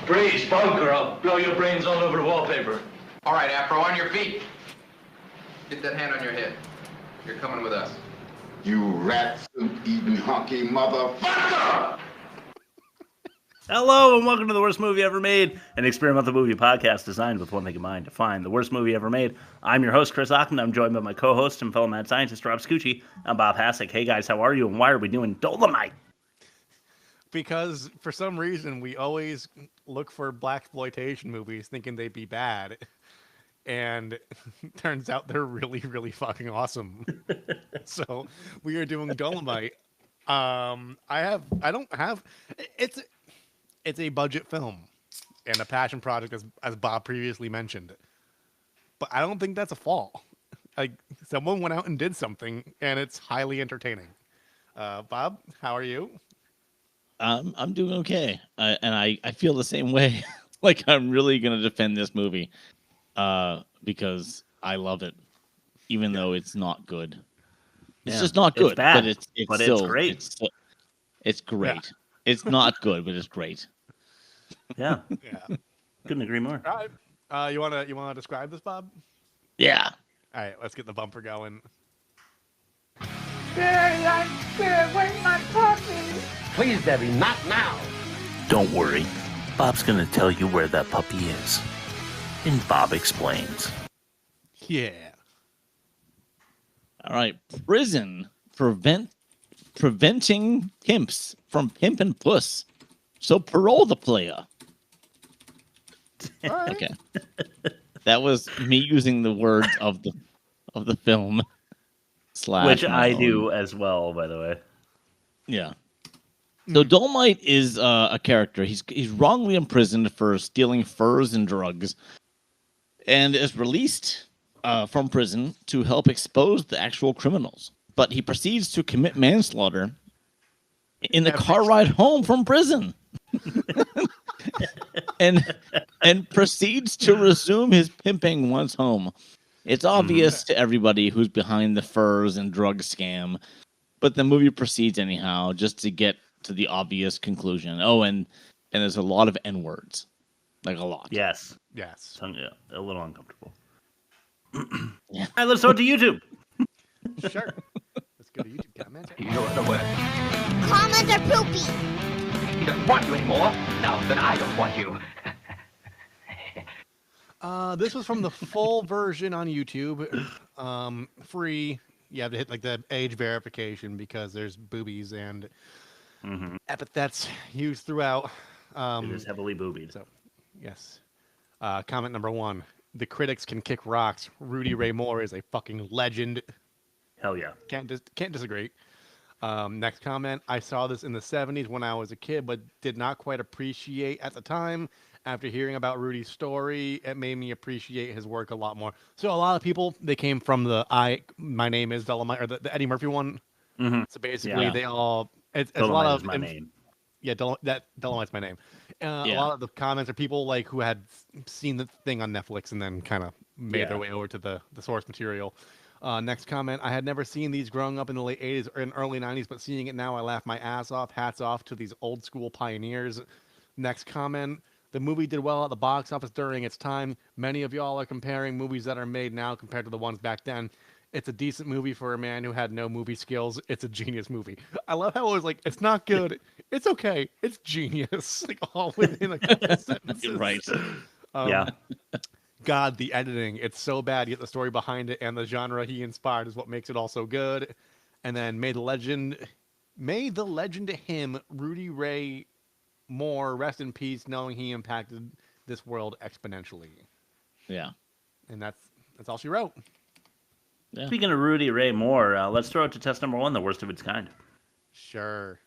Freeze, bunker. I'll blow your brains all over the wallpaper. All right, Afro, on your feet. Get that hand on your head. You're coming with us. You rat suit eating hunky motherfucker! Hello and welcome to the worst movie ever made, an experimental movie podcast designed with one thing in mind: to find the worst movie ever made. I'm your host, Chris Auckland. I'm joined by my co-host and fellow mad scientist, Rob Scucci. I'm Bob Hasek. Hey guys, how are you? And why are we doing Dolemite? Because for some reason we always look for blaxploitation movies thinking they'd be bad, and turns out they're really, really fucking awesome. So we are doing Dolemite. It's a budget film and a passion project, as Bob previously mentioned. But I don't think that's a fault. Like, someone went out and did something, and it's highly entertaining. Bob, how are you? I'm doing okay, and I feel the same way. Like, I'm really gonna defend this movie because I love it, even though it's not good. It's just not good. It's bad, but it's great. It's great. Yeah. It's not good, but it's great. Yeah, Yeah. couldn't agree more. All right. You wanna describe this, Bob? Yeah. All right, let's get the bumper going. Please, Debbie, not now. Don't worry, Bob's gonna tell you where that puppy is. And Bob explains. Yeah. All right. Prison preventing pimps from pimping puss. So parole the playa. All right. Okay. That was me using the words of the film. Which I own. do as well, by the way. Yeah. So Dolemite is a character. He's wrongly imprisoned for stealing furs and drugs, and is released from prison to help expose the actual criminals. But he proceeds to commit manslaughter in the car ride home from prison, and proceeds to resume his pimping once home. It's obvious to everybody who's behind the furs and drug scam, but the movie proceeds anyhow, just to get to the obvious conclusion. Oh, and there's a lot of N-words. Like, a lot. Yes. Yes. So, yeah, a little uncomfortable. Yeah. All right, let's go to YouTube. Sure. Let's go to YouTube comments. You're the worst. Comments are poopy. He doesn't want you anymore. Now that I don't want you. This was from the full version on YouTube. Free. You have to hit like the age verification because there's boobies and epithets used throughout. It is heavily boobied. So, yes. Comment number 1. The critics can kick rocks. Rudy Ray Moore is a fucking legend. Hell yeah. Can't disagree. Next comment. I saw this in the 70s when I was a kid, but did not quite appreciate at the time. After hearing about Rudy's story, it made me appreciate his work a lot more. So a lot of people, they came from My Name is Dolemite, or the Eddie Murphy one. Mm-hmm. So basically, they all... It's a Dolemite lot of... is my name. Yeah, Dolemite's my name. A lot of the comments are people like who had seen the thing on Netflix and then kind of made their way over to the source material. Next comment, I had never seen these growing up in the late 80s or in early 90s, but seeing it now, I laugh my ass off. Hats off to these old school pioneers. Next comment, the movie did well at the box office during its time. Many of y'all are comparing movies that are made now compared to the ones back then. It's a decent movie for a man who had no movie skills. It's a genius movie. I love how it was like, it's not good. It's okay. It's genius. Like, all within a couple sentences. Right. Yeah. God, the editing. It's so bad, yet the story behind it and the genre he inspired is what makes it all so good. And then may the legend to him, Rudy Ray Moore, rest in peace, knowing he impacted this world exponentially. Yeah. And that's all she wrote. Yeah. Speaking of Rudy Ray Moore, let's throw it to test number 1, the worst of its kind. Sure.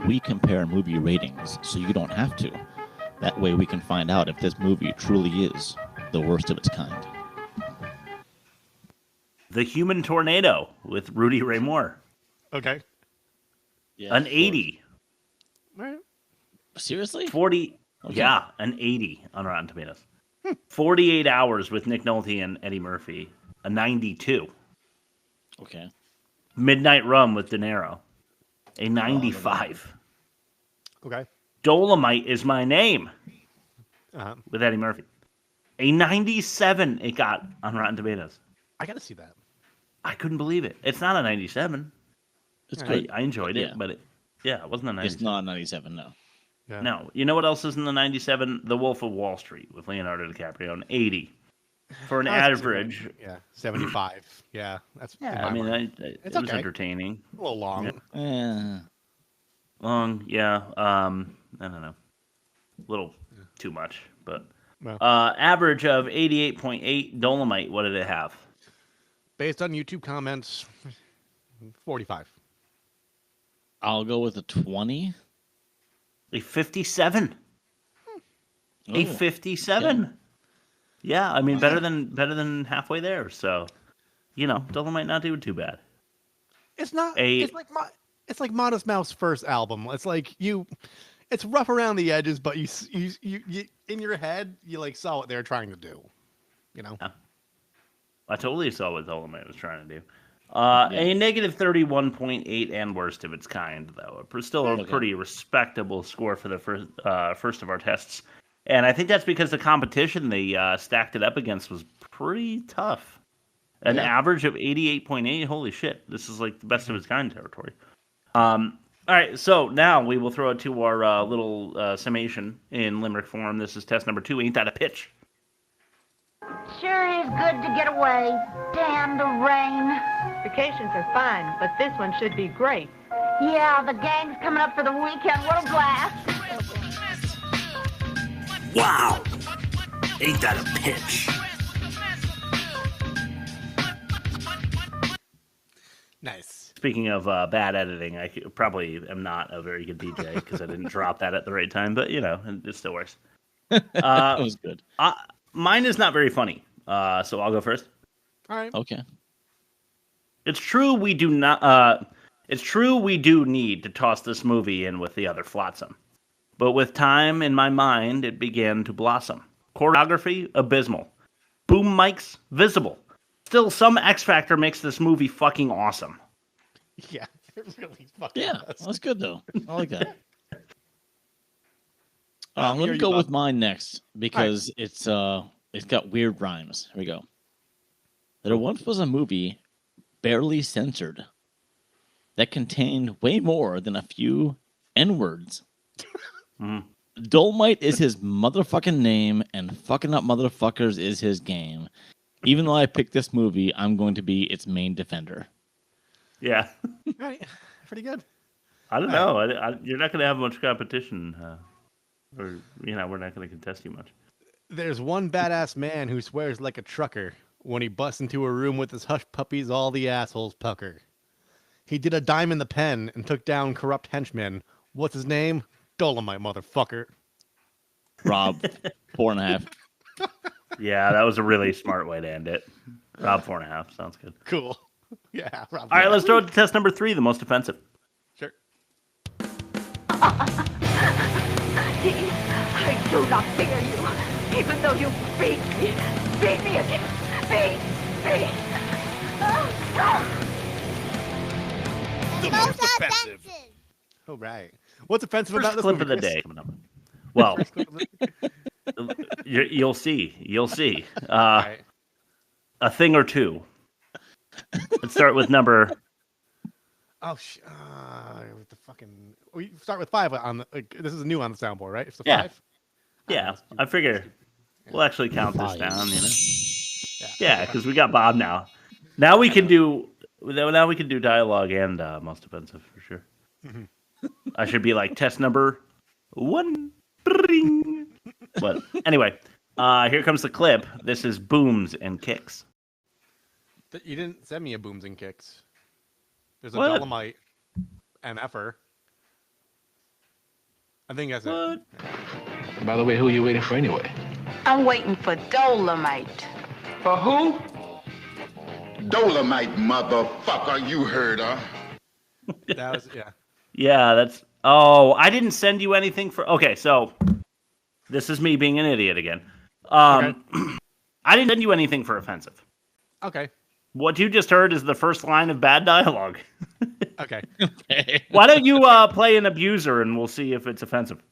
We compare movie ratings so you don't have to. That way we can find out if this movie truly is the worst of its kind. The Human Tornado with Rudy Ray Moore. Okay. Yeah, An 80. All right. Seriously? 40. Okay. Yeah, an 80 on Rotten Tomatoes. 48 Hours with Nick Nolte and Eddie Murphy. A 92. Okay. Midnight Rum with De Niro. A 95. Okay. Dolemite is my name Uh-huh. with Eddie Murphy. A 97 it got on Rotten Tomatoes. I gotta see that. I couldn't believe it. It's not a 97. It's Yeah. good. I enjoyed it, Yeah. but it wasn't a 97. It's not 97, no. Yeah. No. You know what else is in the 97? The Wolf of Wall Street with Leonardo DiCaprio, an 80. For an That's average. Yeah, 75. Yeah, that's. in Yeah, I my mean, mind. it It's was okay. entertaining. A little long. Eh. Long, yeah. I don't know. A little too much, but Well. average of 88.8. Dolemite, what did it have? Based on YouTube comments, 45. I'll go with a 20. A 57. A Oh, 57. Yeah, I mean better than halfway there. So, Dolemite not doing too bad. It's not. A- It's like Modest Mouth's first album. It's like it's rough around the edges, but you in your head you like saw what they were trying to do. You know. Yeah. I totally saw what Dolemite was trying to do. A negative 31.8 and worst of its kind, though. Still a pretty respectable score for the first of our tests. And I think that's because the competition they stacked it up against was pretty tough. An average of 88.8. Holy shit. This is like the best of its kind territory. All right, so now we will throw it to our little summation in limerick form. This is test number 2. Ain't that a pitch? Sure is good to get away. Damn the rain. Vacations are fine, but this one should be great. Yeah, the gang's coming up for the weekend. What a blast. Wow! Ain't that a pitch? Nice. Speaking of bad editing, I probably am not a very good DJ because I didn't drop that at the right time, but it still works. That was good. Mine is not very funny, so I'll go first. All right. Okay. It's true we do not. It's true we do need to toss this movie in with the other flotsam, but with time in my mind, it began to blossom. Choreography abysmal, boom mics visible. Still, some X factor makes this movie fucking awesome. Yeah, it really fucking Yeah, does. that's good, though. I like that. I'm Here going to you go go. with mine next because it's got weird rhymes. Here we go. There once was a movie, barely censored, that contained way more than a few N-words. Dolemite is his motherfucking name, and fucking up motherfuckers is his game. Even though I picked this movie, I'm going to be its main defender. Yeah, All right, pretty good. I don't know. You're not going to have much competition, or we're not going to contest you much. There's one badass man who swears like a trucker. When he busts into a room with his hush puppies, all the assholes pucker. He did a dime in the pen and took down corrupt henchmen. What's his name? Dolemite, motherfucker. Rob, 4.5. Yeah, that was a really smart way to end it. Rob 4.5 sounds good. Cool. Yeah. Rob, All right, let's throw it to test number 3, the most offensive. Sure. I do not fear you, even though you beat me. Beat me again. Beat. The most offensive. All right. What's offensive First about this clip movie, of the Chris? day coming up. Well, you'll see. All right. A thing or two. Let's start with number. Oh, with the fucking. We start with 5 on the. This is new on the soundboard, right? It's the Yeah. 5. Yeah, I figure we'll actually count this down. Yeah, because we got Bob now. Now we can do dialogue and most offensive for sure. I should be like test number 1. Bring. But anyway, here comes the clip. This is booms and kicks. You didn't send me a booms and kicks. There's a What? Dolemite MFer. I think that's What? it. By the way, who are you waiting for anyway? I'm waiting for Dolemite. For who? Dolemite, motherfucker, you heard her. That was yeah. Yeah, that's. Oh, I didn't send you anything for. Okay, so this is me being an idiot again. I didn't send you anything for offensive. Okay. What you just heard is the first line of bad dialogue. Okay. Why don't you play an abuser and we'll see if it's offensive?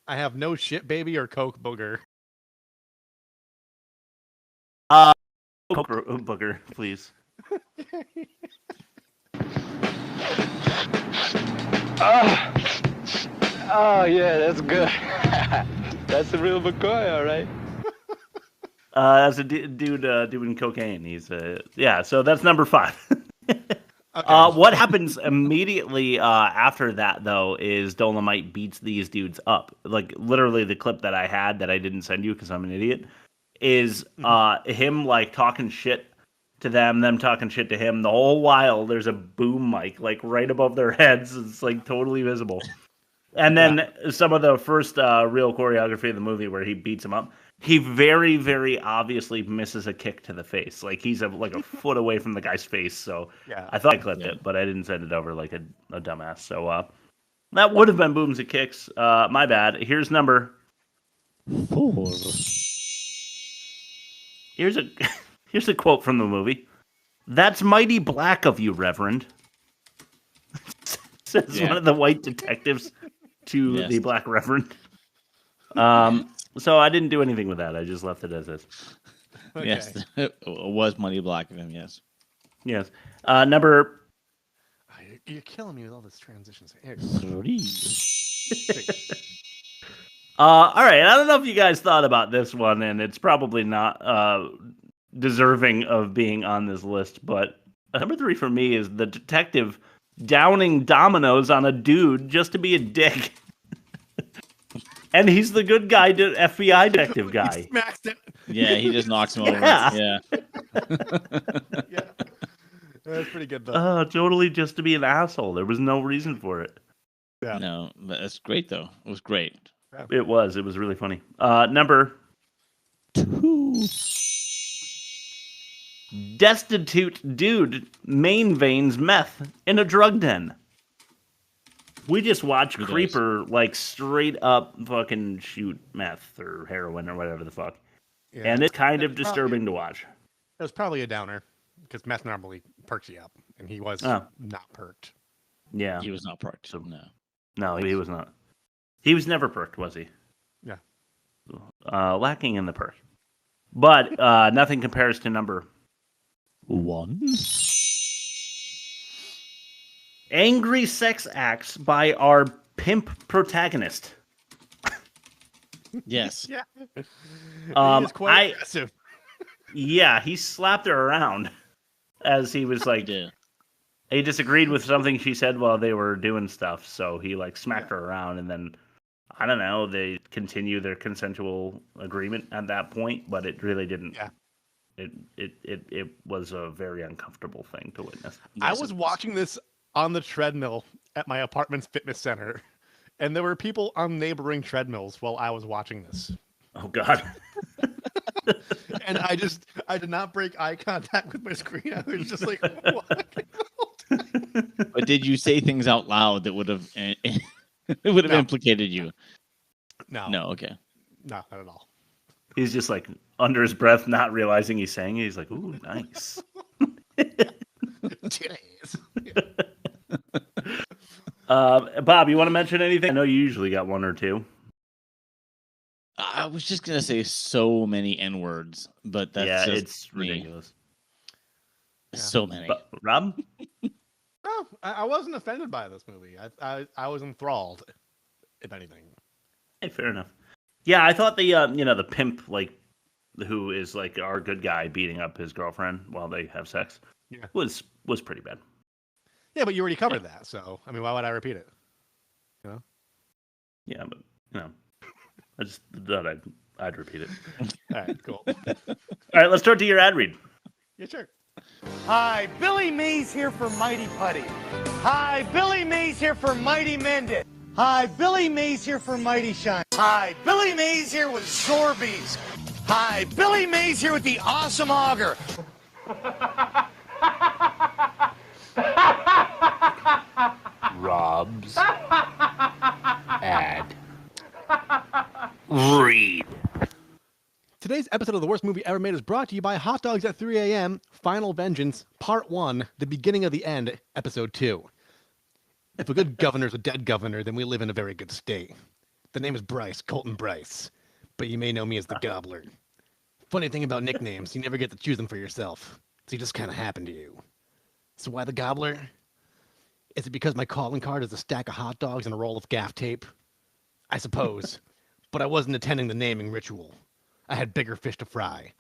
I have no shit baby or Coke booger. Coke booger, please. Oh, yeah, that's good. That's the real McCoy, all right. That's a dude doing cocaine. He's yeah. So that's number 5. Okay. What happens immediately after that, though, is Dolemite beats these dudes up. Like, literally, the clip that I had that I didn't send you because I'm an idiot is him, like, talking shit to them talking shit to him. The whole while, there's a boom mic, like, right above their heads. It's, like, totally visible. And then some of the first real choreography of the movie where he beats him up, he very, very obviously misses a kick to the face. Like, he's like a foot away from the guy's face. So I thought I clipped it, but I didn't send it over like a dumbass. So that would have been booms and kicks. My bad. Here's number 4. Here's a quote from the movie. "That's mighty black of you, Reverend," says one of the white detectives to the black Reverend. So I didn't do anything with that. I just left it as is. Okay. Yes, it was mighty black of him. Yes. Yes. Number. You're killing me with all these transitions. 3. All right. I don't know if you guys thought about this one, and it's probably not deserving of being on this list, but number 3 for me is the detective downing dominoes on a dude just to be a dick. And he's the good guy, FBI detective guy. He smacks it. Yeah, he just knocks him over. Yeah. That's pretty good, though. Totally just to be an asshole. There was no reason for it. Yeah. No, but that's great, though. It was great. Yeah. It was really funny. Number 2. Destitute dude main veins meth in a drug den. We just watched Creeper like straight up fucking shoot meth or heroin or whatever the fuck. Yeah. And it's kind of disturbing to watch. It was probably a downer because meth normally perks you up, and he was not perked. Yeah. He was not perked. So No, he was not. He was never perked, was he? Yeah. Lacking in the perk. But nothing compares to number 1. Angry sex acts by our pimp protagonist. Yes. Yeah. He is quite aggressive. Yeah, he slapped her around as he was like, he disagreed with something she said while they were doing stuff, so he like smacked her around, and then I don't know, they continue their consensual agreement at that point, but it really didn't. Yeah. It was a very uncomfortable thing to witness. I was watching this on the treadmill at my apartment's fitness center, and there were people on neighboring treadmills while I was watching this. Oh God. And I did not break eye contact with my screen. I was just like, what? But did you say things out loud that would have implicated you? No. No, okay. No, not at all. He's just like under his breath, not realizing he's saying it. He's like, ooh, nice. Bob, you want to mention anything? I know you usually got one or two. I was just gonna say so many N-words, but that's it's ridiculous. So many. But, Rob? No, I wasn't offended by this movie. I was enthralled, if anything. Hey, fair enough. Yeah, I thought the pimp, like, who is like our good guy beating up his girlfriend while they have sex, was pretty bad. Yeah, but you already covered that, so I mean, why would I repeat it? You know? Yeah, but I just thought I'd repeat it. All right, cool. All right, let's start to your ad read. Yeah, sure. Hi, Billy Mays here for Mighty Putty. Hi, Billy Mays here for Mighty Mended. Hi, Billy Mays here for Mighty Shine. Hi, Billy Mays here with Zorbies. Hi, Billy Mays here with the Awesome Auger. Rob's ad read. Today's episode of The Worst Movie Ever Made is brought to you by Hot Dogs at 3 a.m., Final Vengeance, Part 1, The Beginning of the End, Episode 2. If a good governor's a dead governor, then we live in a very good state. The name is Bryce, Colton Bryce. But you may know me as the Gobbler. Funny thing about nicknames, you never get to choose them for yourself. So you just kind of happen to you. So why the Gobbler? Is it because my calling card is a stack of hot dogs and a roll of gaff tape? I suppose. But I wasn't attending the naming ritual. I had bigger fish to fry.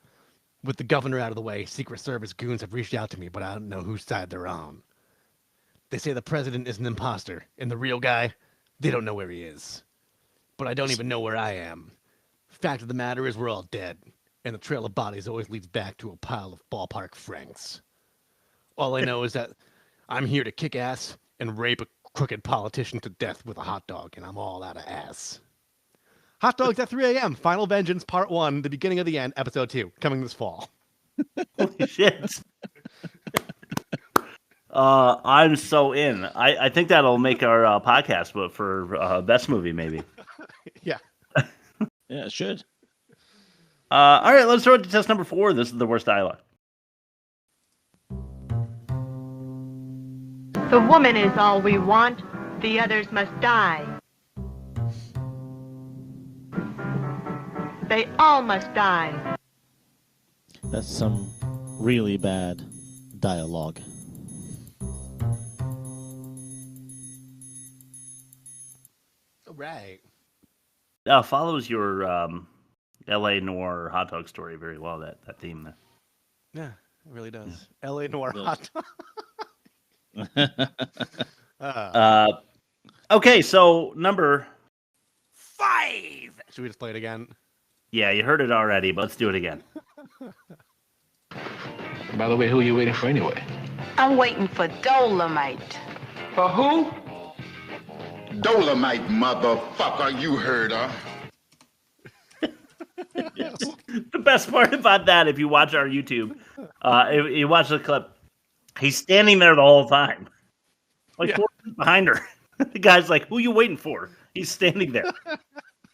With the governor out of the way, Secret Service goons have reached out to me, but I don't know whose side they're on. They say the president is an imposter, and the real guy, they don't know where he is. But I don't even know where I am. Fact of the matter is we're all dead, and the trail of bodies always leads back to a pile of ballpark francs. All I know is that I'm here to kick ass and rape a crooked politician to death with a hot dog, and I'm all out of ass. Hot Dogs at 3 a.m. Final Vengeance Part 1, The Beginning of the End, Episode 2, coming this fall. Holy shit. I'm so in. I think that'll make our podcast, but for best movie, maybe. Yeah. Yeah, it should. All right, let's throw it to test number 4. This is the worst dialogue. The woman is all we want. The others must die. They all must die. That's some really bad dialogue. Right. Follows your L.A. noir hot dog story very well. That theme there. Yeah, it really does. Yeah. L.A. noir hot dog. Okay, so number 5. Should we just play it again? Yeah, you heard it already, but let's do it again. By the way, who are you waiting for anyway? I'm waiting for Dolemite. For who? Dolemite, motherfucker, you heard her. Yes. The best part about that, if you watch our YouTube, if you watch the clip, he's standing there the whole time. Like 4 feet behind her. The guy's like, who are you waiting for? He's standing there.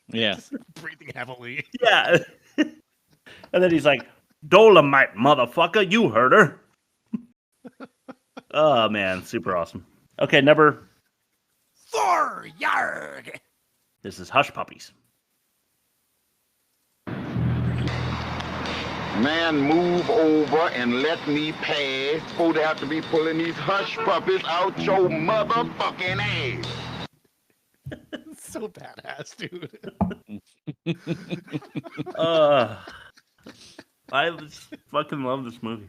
Yeah. Breathing heavily. Yeah. And then he's like, Dolemite, motherfucker, you heard her. Oh, man, super awesome. Okay, number 4. Yarg. This is Hush Puppies. Man, move over and let me pass before they have to be pulling these hush puppies out your motherfucking ass. So badass, dude. I just fucking love this movie.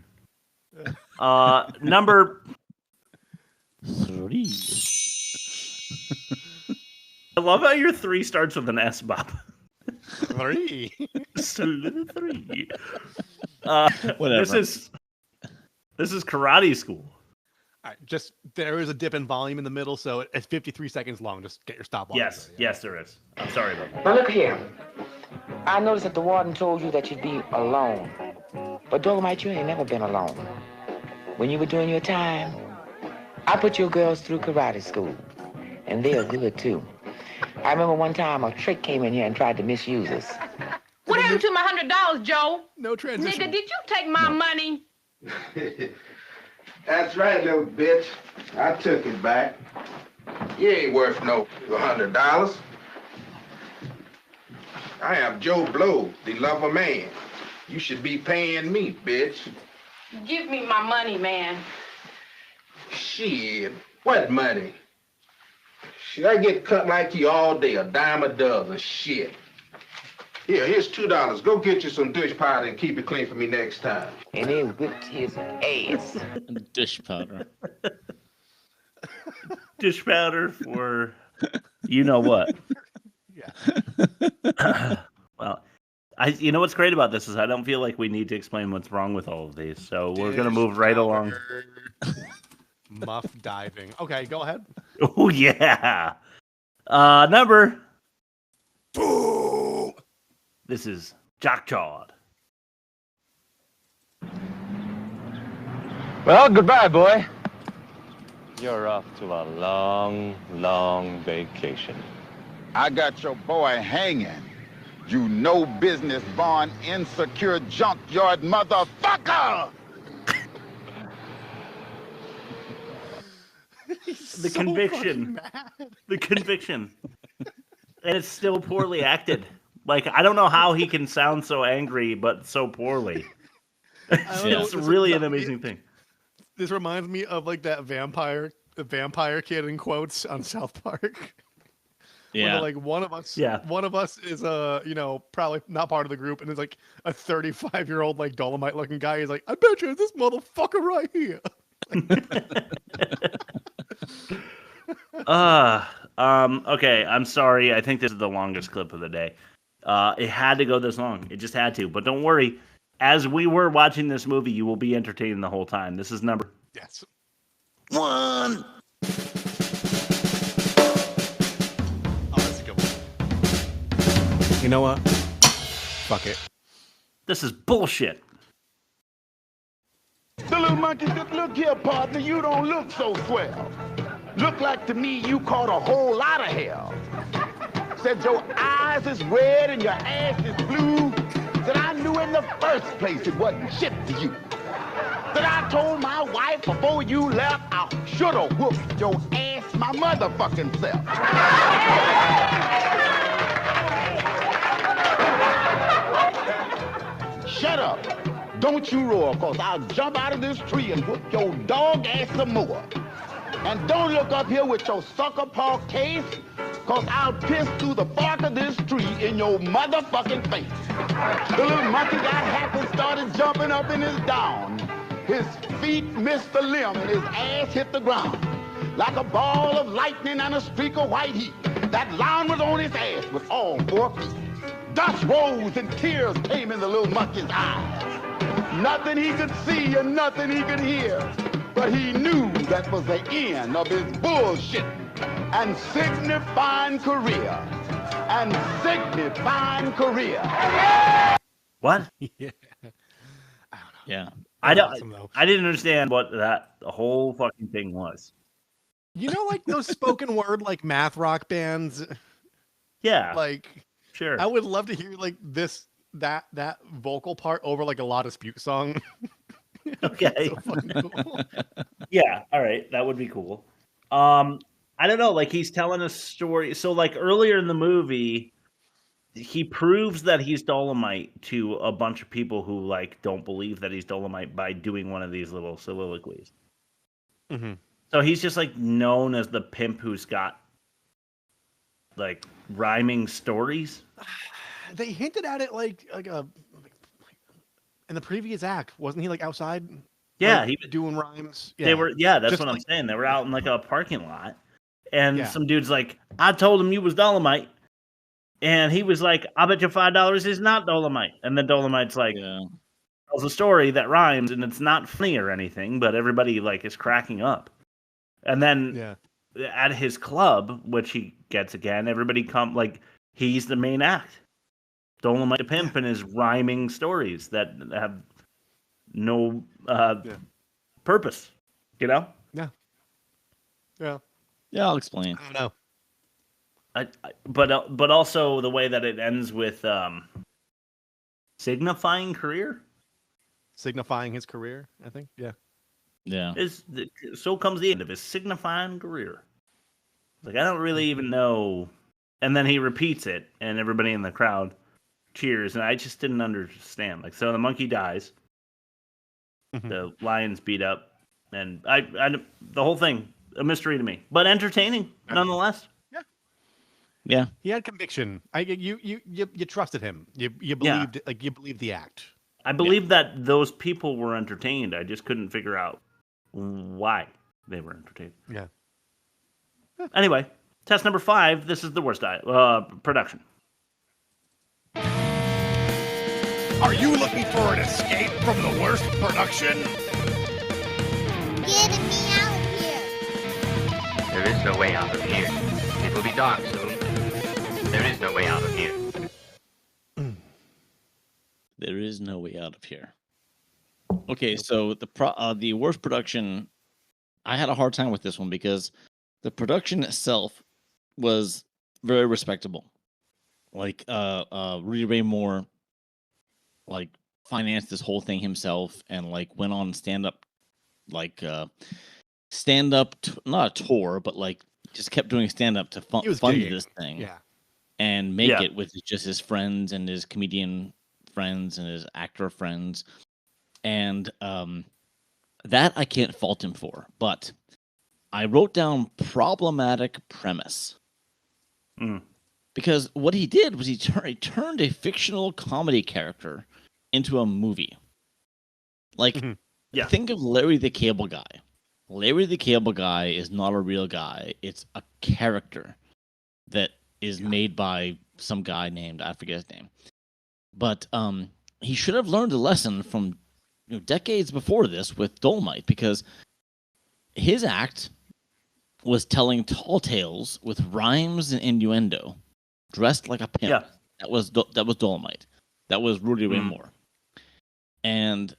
Number 3. I love how your 3 starts with an S, Bob. 3. 3. Whatever. This is Karate School. All right, just there is a dip in volume in the middle, so it's 53 seconds long. Just get your stopwatch. Yes, yes, there is. I'm sorry about that. Now look here. I noticed that the warden told you that you'd be alone. But Dolemite, you ain't never been alone. When you were doing your time, I put your girls through karate school. And they're good, too. I remember one time a trick came in here and tried to misuse us. What happened to my $100, Joe? No transition. Nigga, did you take my money? That's right, little bitch. I took it back. You ain't worth no $100. I am Joe Blow, the lover man. You should be paying me, bitch. Give me my money, man. Shit, what money? Shit, I get cut like you all day, a dime a dozen, shit. Here, here's $2. Go get you some dish powder and keep it clean for me next time. And they whipped his ass. Dish powder. Dish powder for you know what. Yeah. Well, you know what's great about this is I don't feel like we need to explain what's wrong with all of these, so we're gonna move right along. Muff diving. Okay, go ahead. Oh yeah. Number 2. This is Jockjawed. Well, goodbye, boy. You're off to a long, long vacation. I got your boy hanging. You no business born insecure junkyard motherfucker! The conviction. The conviction. And it's still poorly acted. Like, I don't know how he can sound so angry, but so poorly. It's really an amazing thing. This reminds me of like the vampire kid in quotes on South Park. Yeah. Like one of us is probably not part of the group, and it's like a 35-year-old like Dolemite looking guy. He's like, I bet you it's this motherfucker right here. Okay, I'm sorry. I think this is the longest clip of the day. It had to go this long. It just had to. But don't worry. As we were watching this movie, you will be entertained the whole time. This is number 1. Oh, that's a good one. You know what? Fuck it. This is bullshit. The little monkey said, look here, partner, you don't look so swell. Look like to me you caught a whole lot of hell. Said your eyes is red and your ass is blue. Said I knew in the first place it wasn't shit to you. Said I told my wife before you left I shoulda whooped your ass my motherfucking self. Shut up. Don't you roar, cause I'll jump out of this tree and whoop your dog ass some more. And don't look up here with your sucker paw case, cause I'll piss through the bark of this tree in your motherfucking face. The little monkey got happy and started jumping up in his down. His feet missed the limb and his ass hit the ground. Like a ball of lightning and a streak of white heat, that lion was on his ass with all 4 feet. Dust rose and tears came in the little monkey's eyes. Nothing he could see and nothing he could hear. But he knew that was the end of his bullshit and signifying career. And signifying career. What? Yeah. Yeah. I didn't understand what that whole fucking thing was. You know, like those spoken word like math rock bands. Yeah. Like, sure. I would love to hear like that vocal part over like a La Dispute song. Okay. So fucking cool. Yeah, all right, that would be cool. I don't know, like he's telling a story. So like earlier in the movie, he proves that he's Dolemite to a bunch of people who like don't believe that he's Dolemite by doing one of these little soliloquies. Mm-hmm. So he's just like known as the pimp who's got like rhyming stories. They hinted at it like in the previous act, wasn't he like outside? Yeah, like, he was doing rhymes. Yeah. They were, yeah, that's Just what I'm like- saying. They were out in like a parking lot, and Yeah. some dude's like, "I told him you was Dolemite," and he was like, "I bet you $5 is not Dolemite." And then Dolemite's like, tells a story that rhymes, and it's not funny or anything, but everybody like is cracking up. And then at his club, which he gets again, everybody like he's the main act. Dolemite the Pimp and his rhyming stories that have no purpose, you know? Yeah. Yeah. Yeah, I'll explain. I don't know. But also the way that it ends with signifying career? Signifying his career, I think. Yeah. Yeah. So comes the end of his signifying career. Like, I don't really even know. And then he repeats it, and everybody in the crowd cheers, and I just didn't understand. Like, so the monkey dies, the lion's beat up, and I the whole thing a mystery to me, but entertaining nonetheless. Yeah. He had conviction. You trusted him. You believed you believed the act. I believe that those people were entertained. I just couldn't figure out why they were entertained. Yeah. Anyway, test number 5. This is the worst production. Are you looking for an escape from the worst production? Get me out of here! There is no way out of here. It will be dark soon. There is no way out of here. There is no way out of here. Okay, so the worst production, I had a hard time with this one because the production itself was very respectable. Like Rudy Ray Moore like financed this whole thing himself and like went on stand-up not a tour, but like just kept doing stand-up to fund this thing. Yeah. and make it with just his friends and his comedian friends and his actor friends. And that I can't fault him for. But I wrote down problematic premise. Because what he did was he turned a fictional comedy character into a movie. Like, think of Larry the Cable Guy. Larry the Cable Guy is not a real guy. It's a character that is made by some guy named, I forget his name. But he should have learned a lesson from decades before this with Dolemite, because his act was telling tall tales with rhymes and innuendo, dressed like a pimp. Yeah. That was Dolemite. That was Rudy Ray Moore. And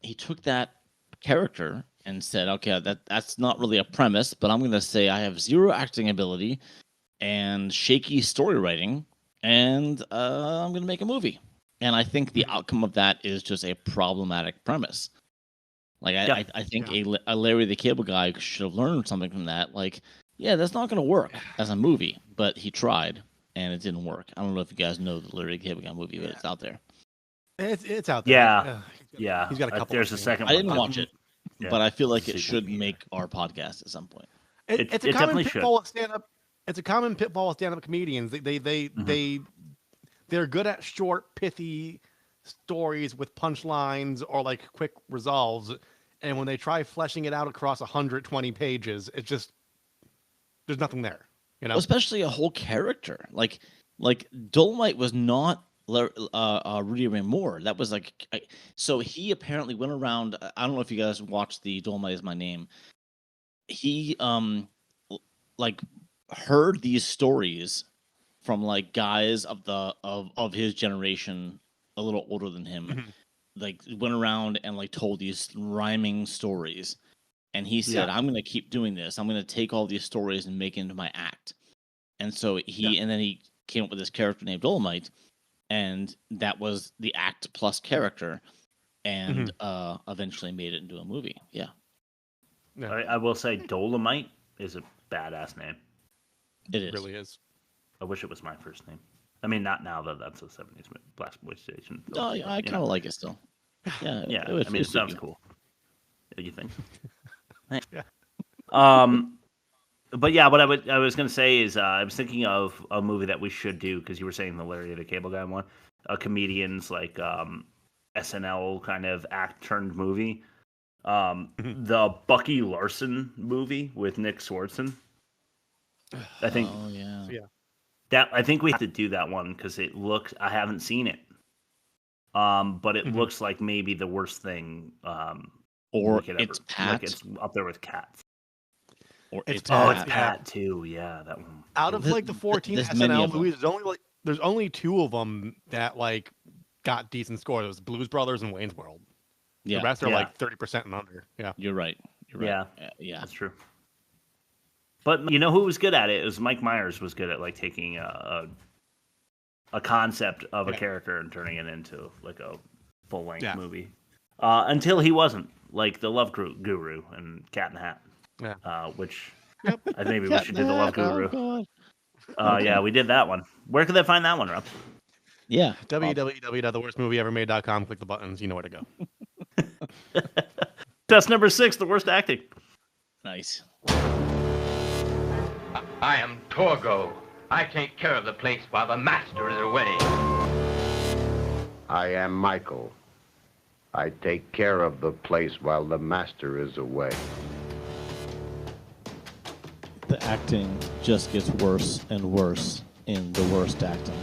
he took that character and said, okay, that's not really a premise, but I'm going to say I have zero acting ability and shaky story writing, and I'm going to make a movie. And I think the outcome of that is just a problematic premise. Like, I think a Larry the Cable Guy should have learned something from that. Like, yeah, that's not going to work as a movie, but he tried, and it didn't work. I don't know if you guys know the Larry the Cable Guy movie, but it's out there. It's out there. Yeah. He's got a couple. There's a second one. I didn't watch it, but I feel like it should make our podcast at some point. It's a common pitfall of stand-up. It's a common pitfall of stand-up comedians. They're good at short, pithy stories with punchlines or like quick resolves, and when they try fleshing it out across 120 pages, it just there's nothing there. Especially a whole character. Like Dolemite was not Rudy Ray Moore. That was so he apparently went around. I don't know if you guys watched the Dolemite Is My Name. He heard these stories from guys of his generation, a little older than him. Went around and told these rhyming stories, and he said, I'm going to keep doing this. I'm going to take all these stories and make it into my act. And so and then he came up with this character named Dolemite, and that was the act plus character, and eventually made it into a movie. I will say Dolemite is a badass name. It really is. I wish it was my first name. I mean, not now that that's a 70s Black Exploitation. Oh, yeah, I kind of like it still. Yeah, I mean, it sounds cool. What do you think? But yeah, what I was going to say is I was thinking of a movie that we should do, because you were saying the Larry the Cable Guy one, a comedian's SNL kind of act turned movie. The Bucky Larson movie with Nick Swardson. I think. Oh yeah. That I think we have to do that one because it looks. I haven't seen it, but it looks like maybe the worst thing. Or it's Pat. It's up there with Cats. Or it's Pat too. Yeah, that one. Out of the 14 SNL movies, there's only 2 of them that got decent scores. It was Blues Brothers and Wayne's World. Yeah, the rest are 30% and under. Yeah, you're right. Yeah, that's true. But you know who was good at it? It was Mike Myers was good at taking a concept of a character and turning it into a full length movie. Until he wasn't, like the Love Guru and Cat in the Hat. Yeah. Which I think maybe we should do the Love Guru. Yeah, we did that one. Where could they find that one, Rob? Yeah. www.theworstmovieevermade.com. Click the buttons. You know where to go. Test number 6, the worst acting. Nice. I am Torgo. I take care of the place while the master is away. I am Michael. I take care of the place while the master is away. The acting just gets worse and worse in the worst acting.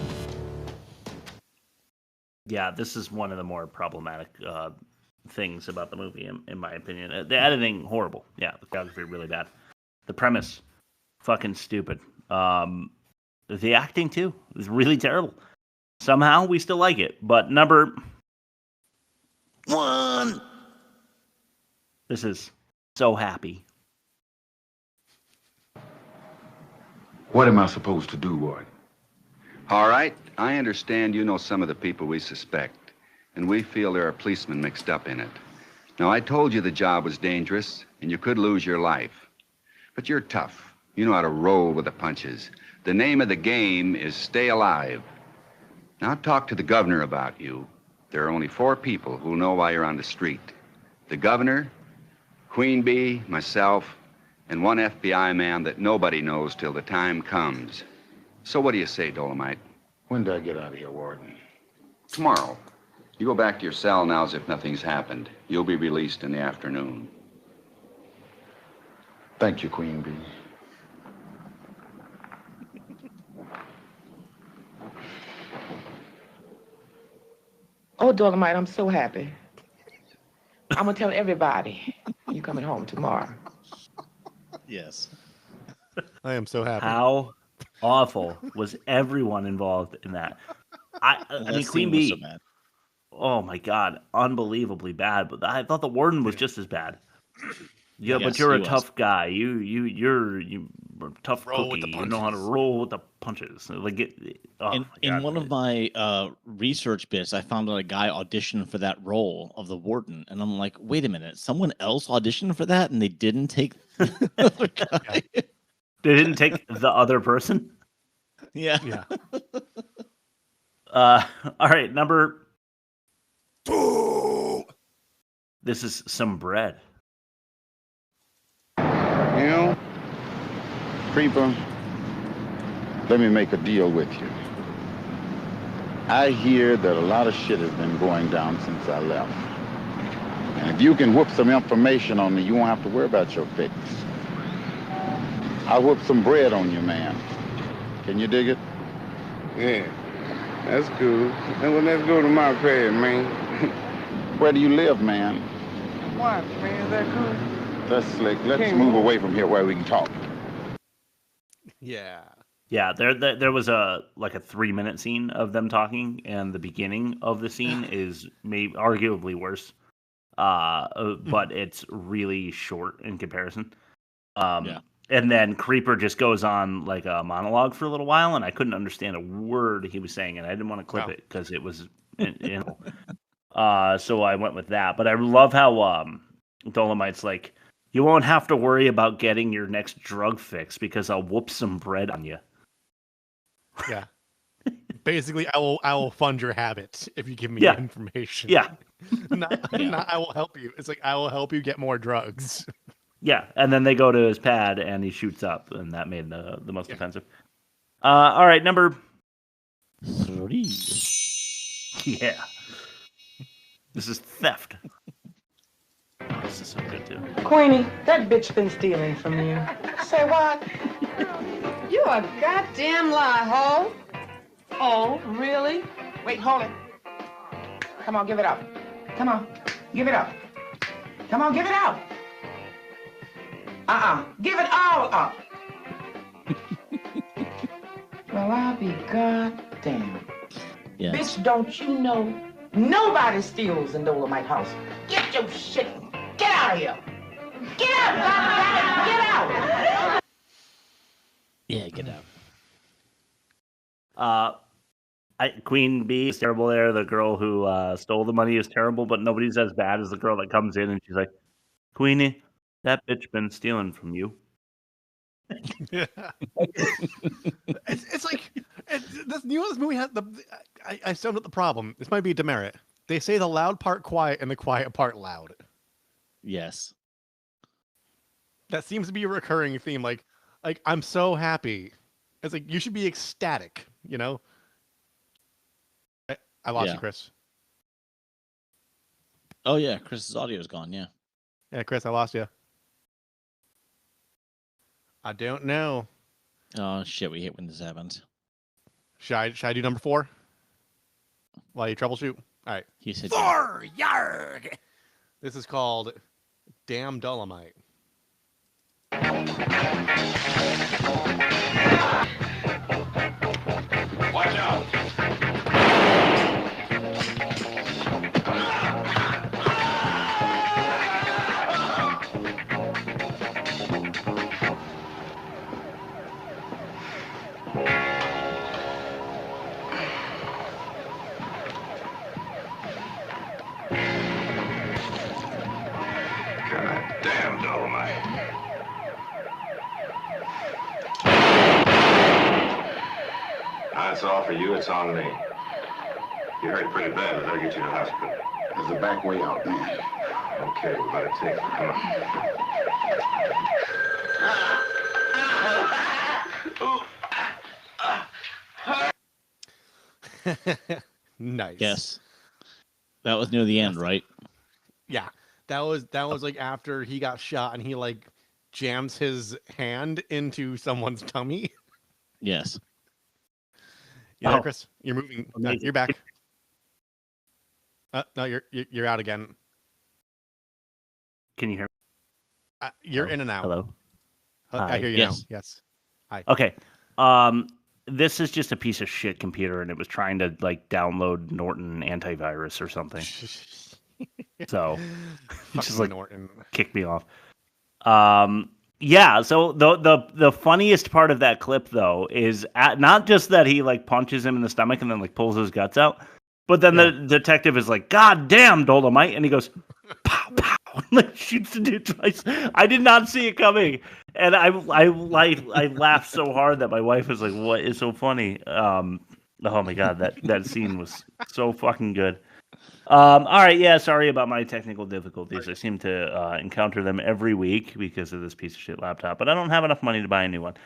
Yeah, this is one of the more problematic things about the movie, in my opinion. The editing, horrible. Yeah, the choreography, really bad. The premise, fucking stupid. The acting, too, is really terrible. Somehow, we still like it. But number 1. This is So Happy. What am I supposed to do, Warden? All right, I understand you know some of the people we suspect, and we feel there are policemen mixed up in it. Now, I told you the job was dangerous, and you could lose your life. But you're tough. You know how to roll with the punches. The name of the game is stay alive. Now talk to the governor about you. There are only 4 people who know why you're on the street. The governor, Queen Bee, myself, and 1 FBI man that nobody knows till the time comes. So what do you say, Dolemite? When do I get out of here, Warden? Tomorrow. You go back to your cell now as if nothing's happened. You'll be released in the afternoon. Thank you, Queen Bee. Oh, Dolemite, I'm so happy. I'm gonna tell everybody you coming home tomorrow. Yes. I am so happy. How awful was everyone involved in that? I mean, Queen Bee. So bad. Oh my God, unbelievably bad. But I thought the warden was just as bad. Yeah, yes, but you're a tough guy. You're a tough cookie. You know how to roll with the punches. Like in one of my research bits, I found out a guy auditioned for that role of the warden, and I'm like, wait a minute, someone else auditioned for that, and they didn't take the other guy. They didn't take the other person. Yeah. All right, number 2. This is some bread. You know, Creeper, let me make a deal with you. I hear that a lot of shit has been going down since I left. And if you can whoop some information on me, you won't have to worry about your fix. I'll whoop some bread on you, man. Can you dig it? Yeah, that's cool. Well, let's go to my crib, man. Where do you live, man? What, man? Is that cool? That's slick. Let's move away from here where we can talk. Yeah. Yeah, there was a 3-minute scene of them talking, and the beginning of the scene is maybe arguably worse. But it's really short in comparison. Yeah. And then Creeper just goes on like a monologue for a little while, and I couldn't understand a word he was saying, and I didn't want to clip it because it was, so I went with that. But I love how Dolemite's like, you won't have to worry about getting your next drug fix because I'll whoop some bread on you. Yeah. Basically, I will fund your habit if you give me information. Yeah. not I will help you. It's like I will help you get more drugs. Yeah, and then they go to his pad and he shoots up, and that made the most offensive. All right, number 3. Yeah. This is theft. This is so good too. Queenie, that bitch been stealing from you. Say what? You a goddamn lie, ho. Oh, really? Wait, hold it. Come on, give it up. Come on, give it up. Come on, give it up. Give it all up. Well, I'll be goddamn. Yes. Bitch, don't you know nobody steals in Dolemite house? Get your shit. Get out of here. Get out, goddammit. Get out. Yeah, get out. Queen Bee is terrible there. The girl who stole the money is terrible, but nobody's as bad as the girl that comes in and she's like, Queenie, that bitch been stealing from you. Yeah. it's like this movie has I summed up the problem. This might be a demerit. They say the loud part quiet and the quiet part loud. Yes. That seems to be a recurring theme. Like I'm so happy. It's like you should be ecstatic, you know? I lost you, Chris. Oh yeah, Chris's audio is gone, yeah. Yeah, Chris, I lost you. I don't know. Oh shit, we hate when this happens. Should I do number 4? While you troubleshoot? All right. He said 4 yard. This is called Damn Dolemite. Watch out. Damn Dolemite. It's all for you, it's on me. You hurt pretty bad, but I'll get you to the hospital. There's a back way out, man. Okay, we better take it. Come on. Nice. Yes. That was near the end, right? Yeah. That was like after he got shot and he like jams his hand into someone's tummy. Yes. You there, Chris? You're moving. No, you're back. No, you're out again. Can you hear me? You're in and out. Hello. I hear you now. Yes. Hi. Okay. This is just a piece of shit computer, and it was trying to like download Norton antivirus or something. So it just like Norton kicked me off. Yeah. So the funniest part of that clip though is not just that he like punches him in the stomach and then like pulls his guts out, but then the detective is like, "God damn, Dolemite," and he goes, "Pow pow," and like shoots the dude twice. I did not see it coming, and I laughed so hard that my wife was like, "What is so funny?" Oh my god, that scene was so fucking good. All right, yeah, sorry about my technical difficulties. I seem to encounter them every week because of this piece of shit laptop, but I don't have enough money to buy a new one.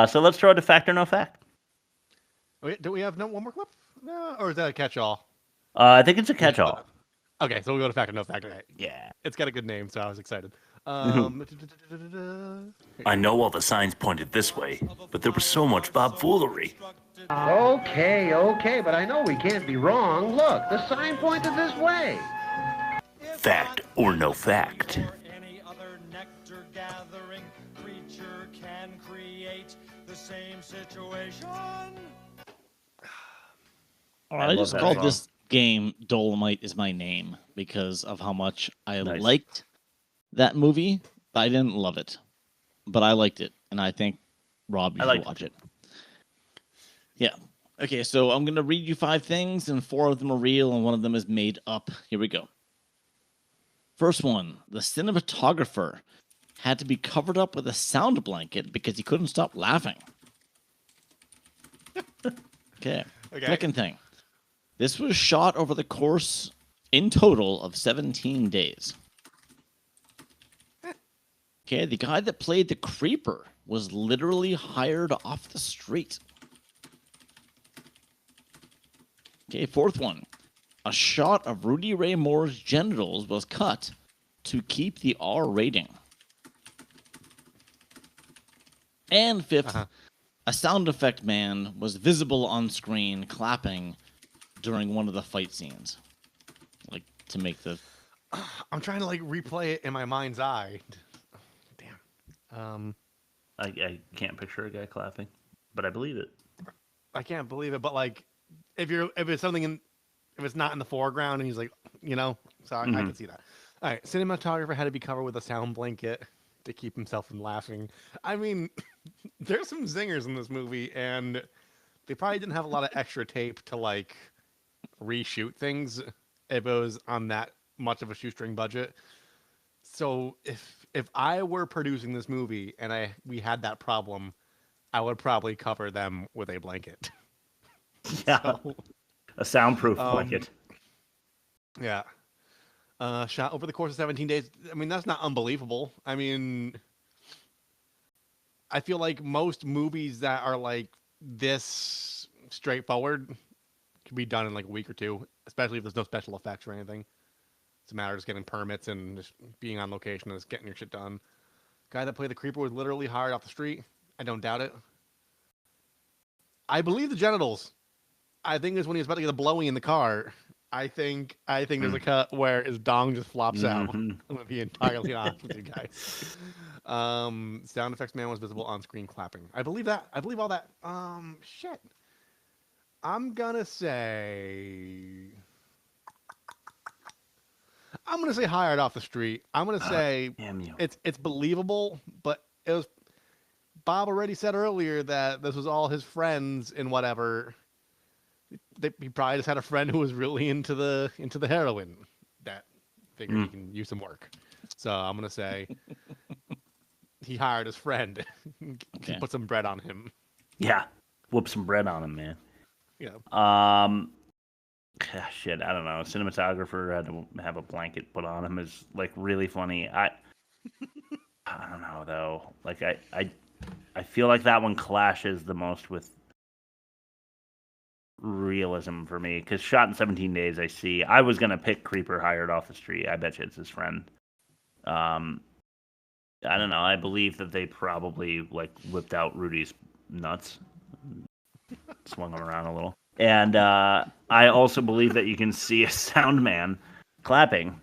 So let's throw it to fact or no fact. Do we have one more clip? No, or is that a catch-all? I think it's a catch-all. Okay, so we'll go to fact or no fact. Okay. Yeah. It's got a good name, so I was excited. I know all the signs pointed this way, but there was so much bobfoolery. Okay, but I know we can't be wrong. Look, the sign pointed this way. Fact or no fact? I just called this game Dolemite is my name because of how much I liked that movie. I didn't love it, but I liked it, and I think Rob, you should watch it. Yeah. Okay, so I'm going to read you 5 things, and 4 of them are real, and 1 of them is made up. Here we go. First one, the cinematographer had to be covered up with a sound blanket because he couldn't stop laughing. Okay. Second thing, this was shot over the course, in total, of 17 days. Okay, the guy that played the creeper was literally hired off the street. Okay, 4th one. A shot of Rudy Ray Moore's genitals was cut to keep the R rating. And 5th, a sound effect man was visible on screen clapping during one of the fight scenes. Like, to make the... I'm trying to, like, replay it in my mind's eye. Damn. I can't picture a guy clapping, but I believe it. I can't believe it, but, like, if it's something if it's not in the foreground and he's like, so I can see that. All right, cinematographer had to be covered with a sound blanket to keep himself from laughing. I mean, there's some zingers in this movie, and they probably didn't have a lot of extra tape to like reshoot things if it was on that much of a shoestring budget. So if I were producing this movie and we had that problem, I would probably cover them with a blanket. Yeah, a soundproof blanket. Yeah. Shot over the course of 17 days. I mean, that's not unbelievable. I mean, I feel like most movies that are like this straightforward can be done in like a week or 2, especially if there's no special effects or anything. It's a matter of just getting permits and just being on location and just getting your shit done. Guy that played the creeper was literally hired off the street. I don't doubt it. I believe the genitals. I think it's when he was about to get a blowy in the car. I think there's a cut where his dong just flops out. I'm gonna be entirely honest with you guys. Sound effects man was visible on screen clapping. I believe that. I believe all that. Shit. I'm gonna say hired off the street. I'm gonna say it's believable, but it was. Bob already said earlier that this was all his friends and whatever. He probably just had a friend who was really into the heroin that figured he can use some work. So I'm gonna say he hired his friend to put some bread on him. Yeah, whoop some bread on him, man. Yeah. Shit, I don't know. Cinematographer had to have a blanket put on him is like really funny. I don't know though. Like I feel like that one clashes the most with realism for me because shot in 17 days. I was gonna pick Creeper hired off the street. I bet you it's his friend. I don't know. I believe that they probably like whipped out Rudy's nuts, swung them around a little. And I also believe that you can see a sound man clapping.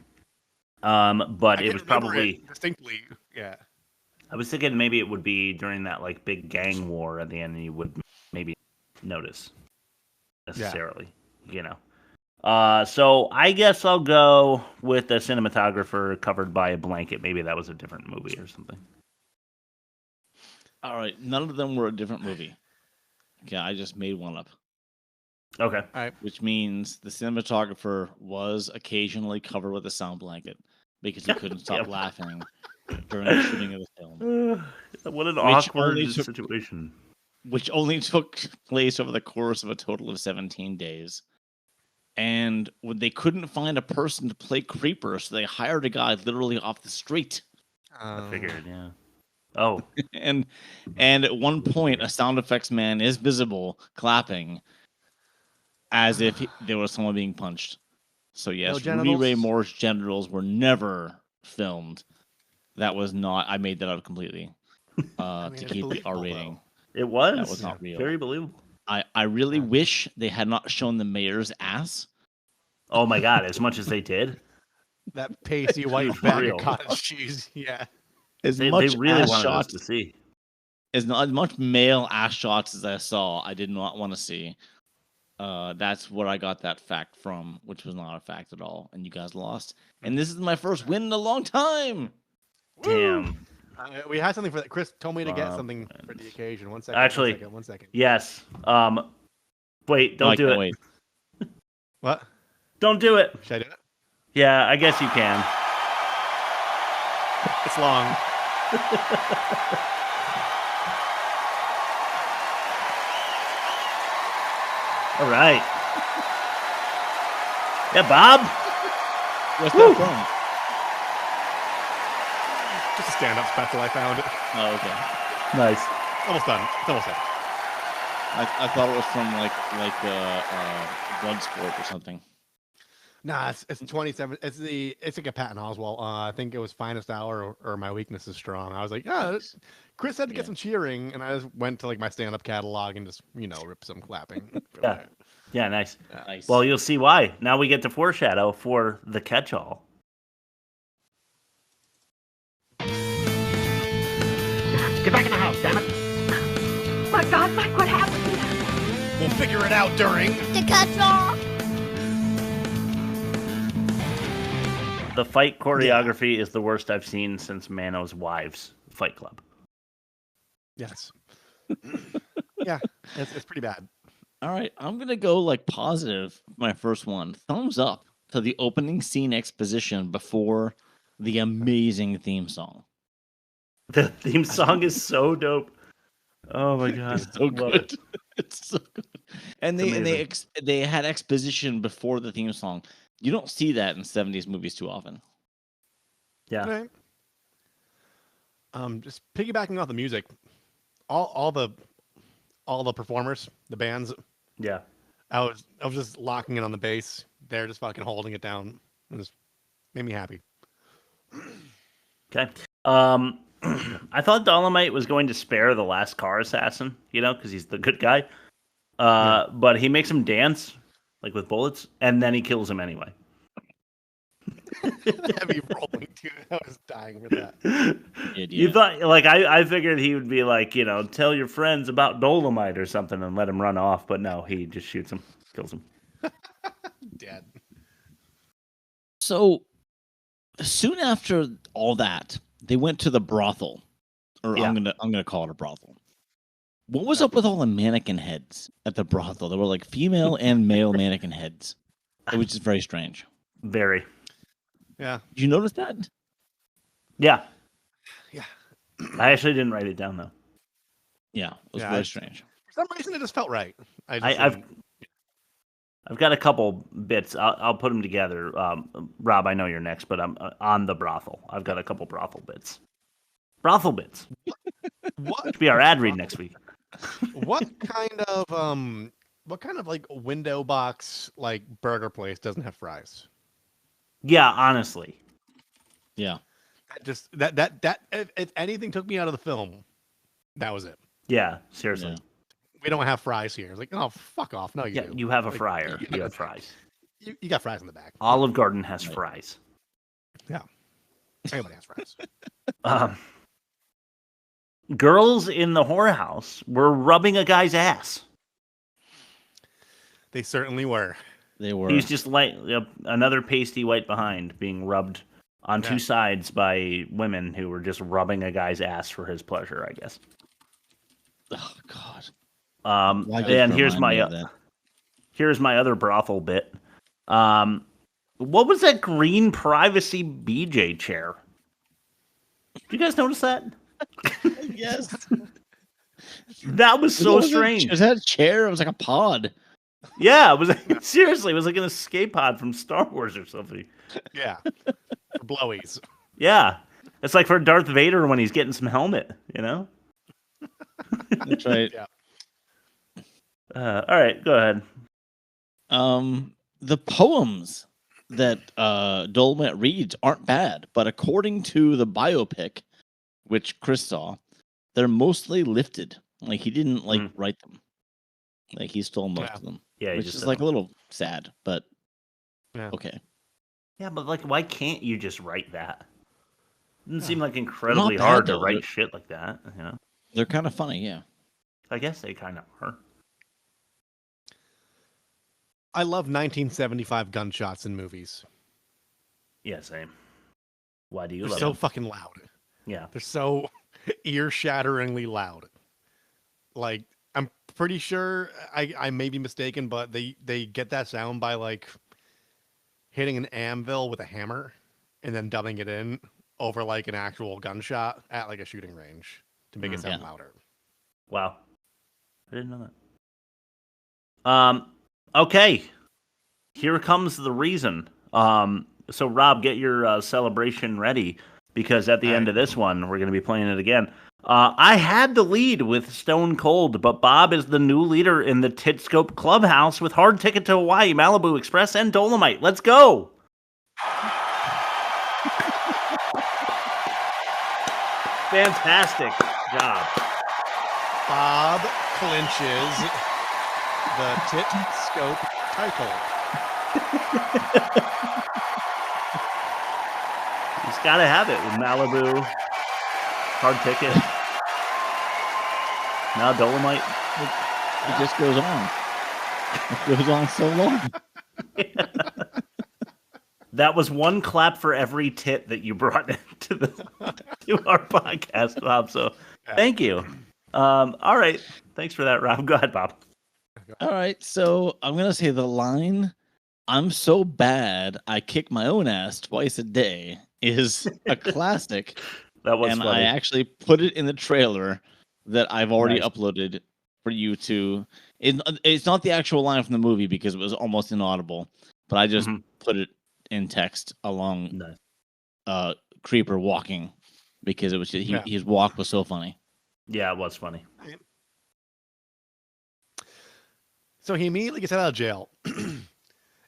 But it was probably distinctly, yeah. I was thinking maybe it would be during that like big gang war at the end, and you would maybe notice necessarily, you know. So I guess I'll go with the cinematographer covered by a blanket. Maybe that was a different movie or something. All right, none of them were a different movie. Okay, I just made one up. Okay. All right. Which means the cinematographer was occasionally covered with a sound blanket because he couldn't stop laughing during the shooting of the film. What an awkward situation. Which only took place over the course of a total of 17 days. And when they couldn't find a person to play Creeper, so they hired a guy literally off the street. I figured, yeah. Oh. and at one point, a sound effects man is visible clapping as if there was someone being punched. So yes, Rudy Ray Moore's genitals were never filmed. That was not. I made that up completely to keep the R rating. It was. That was not real. Very believable. I really wish they had not shown the mayor's ass. Oh my god! As much as they did. That pasty white bag of cottage cheese. Yeah. They really wanted us to see. As much male ass shots as I saw, I did not want to see. That's what I got that fact from, which was not a fact at all, and you guys lost. And this is my first win in a long time. Damn. We had something for that. Chris told me to get something for the occasion. One second. Actually, one second. Yes. Wait, don't do it. Wait. What? Don't do it. Should I do it? Yeah, I guess you can. It's long. All right. Yeah, Bob. What's that from? Just a stand-up special I found. Oh, okay. Nice. Almost done. It's almost done. I thought it was from like Bloodsport or something. Nah, it's 27. It's like a Patton Oswalt. I think it was Finest Hour or My Weakness is Strong. I was like, Chris had to get some cheering, and I just went to like my stand-up catalog and just rip some clapping. Yeah, nice. Nice. Well, you'll see why. Now we get to foreshadow for the catch-all. Get back in the house, damn it! My God, Mike, what happened? We'll figure it out during The catch-all. The fight choreography is the worst I've seen since Mano's Wives Fight Club. Yes. Yeah, it's pretty bad. All right, I'm gonna go like positive. My first one, thumbs up to the opening scene exposition before the amazing theme song. The theme song is so dope. Oh my god, it's so good. It's so good. And they had exposition before the theme song. You don't see that in 70s movies too often. Yeah. Right. Just piggybacking off the music, all the performers, the bands. Yeah. I was just locking in on the bass. They're just fucking holding it down. It just made me happy. Okay. I thought Dolemite was going to spare the last car assassin, because he's the good guy. But he makes him dance, like with bullets, and then he kills him anyway. Heavy rolling too. I was dying for that. You thought, like, I figured he would be like, tell your friends about Dolemite or something and let him run off, but no, he just shoots him, kills him. Dead. So soon after all that, they went to the brothel, or I'm gonna call it a brothel. What was up with all the mannequin heads at the brothel? There were like female and male mannequin heads. It was just very strange. Very. Yeah. Did you notice that? Yeah. Yeah. I actually didn't write it down though. Yeah, it was very strange. For some reason it just felt right. I've got a couple bits. I'll put them together. Rob, I know you're next, but I'm on the brothel. I've got a couple brothel bits. Brothel bits. What should be our ad read next week? What kind of like window box like burger place doesn't have fries? Yeah, honestly. Yeah. That if anything took me out of the film, that was it. Yeah, seriously. Yeah. We don't have fries here. It's like, oh, fuck off. No, you do. You have a like, fryer. You have fries. You got fries in the back. Olive Garden has fries. Yeah. Everybody has fries. Girls in the whorehouse were rubbing a guy's ass. They certainly were. They were. He was just like another pasty white behind being rubbed on two sides by women who were just rubbing a guy's ass for his pleasure, I guess. Oh, God. And here's my other brothel bit. What was that green privacy BJ chair? Did you guys notice that? Yes. That was so strange. Was that a chair? It was like a pod. Yeah, it was seriously. It was like an escape pod from Star Wars or something. Yeah, for blowies. Yeah, it's like for Darth Vader when he's getting some helmet. You know. That's right. Yeah. All right, go ahead. The poems that Dolemite reads aren't bad, but according to the biopic, which Chris saw, they're mostly lifted. Like he didn't write them. Like he stole most of them. Yeah, which is like a little sad, but okay. Yeah, but like, why can't you just write that? It doesn't seem like incredibly hard to write shit like that. You know, they're kind of funny. Yeah, I guess they kind of are. I love 1975 gunshots in movies. Yeah, same. Why do you They're love so them? fucking loud. Yeah. They're so ear-shatteringly loud. Like, I'm pretty sure, I may be mistaken, but they get that sound by, like, hitting an anvil with a hammer and then dubbing it in over, like, an actual gunshot at, like, a shooting range to make it sound louder. Wow. I didn't know that. Okay. Here comes the reason. So, Rob, get your celebration ready, because at the end of this one, we're going to be playing it again. I had the lead with Stone Cold, but Bob is the new leader in the Tit-Scope Clubhouse with Hard Ticket to Hawaii, Malibu Express, and Dolemite. Let's go! Fantastic job. Bob clinches the Tit-Scope title. He's got to have it with Malibu, Hard Ticket. Now Dolemite. It just goes on. It goes on so long. That was one clap for every tit that you brought to our podcast, Bob. So thank you. All right. Thanks for that, Rob. Go ahead, Bob. All right. So I'm going to say the line, "I'm so bad, I kick my own ass twice a day," is a classic. That was and funny. I actually put it in the trailer that I've already uploaded for you to. It's not the actual line from the movie because it was almost inaudible, but I just put it in text along Creeper walking because it was his walk was so funny. Yeah, it was funny. So he immediately gets out of jail,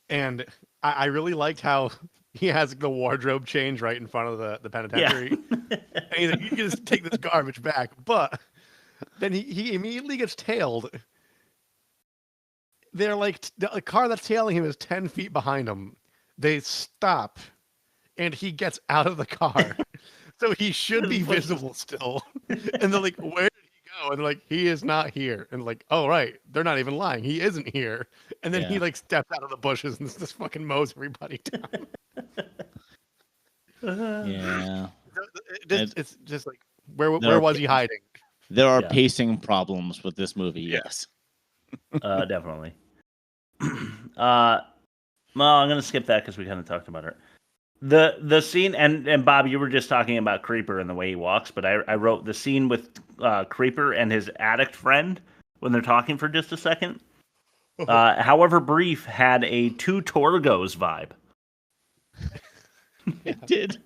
and I really liked how he has the wardrobe change right in front of the penitentiary. Yeah. And he's like, "You can just take this garbage back," but then he immediately gets tailed. They're like, the car that's tailing him is 10 feet behind him. They stop, and he gets out of the car. So he should be visible still. And they're like, "Where did he go?" And they're like, "He is not here." And like, "Oh, right. They're not even lying. He isn't here." And then he like steps out of the bushes and just fucking mows everybody down. Yeah. It's just like, where was he hiding? There are pacing problems with this movie, yes. Definitely. Well, I'm going to skip that because we kind of talked about it. The scene, and Bob, you were just talking about Creeper and the way he walks, but I wrote the scene with Creeper and his addict friend when they're talking for just a second. However brief, had a 2 Torgos vibe. It did.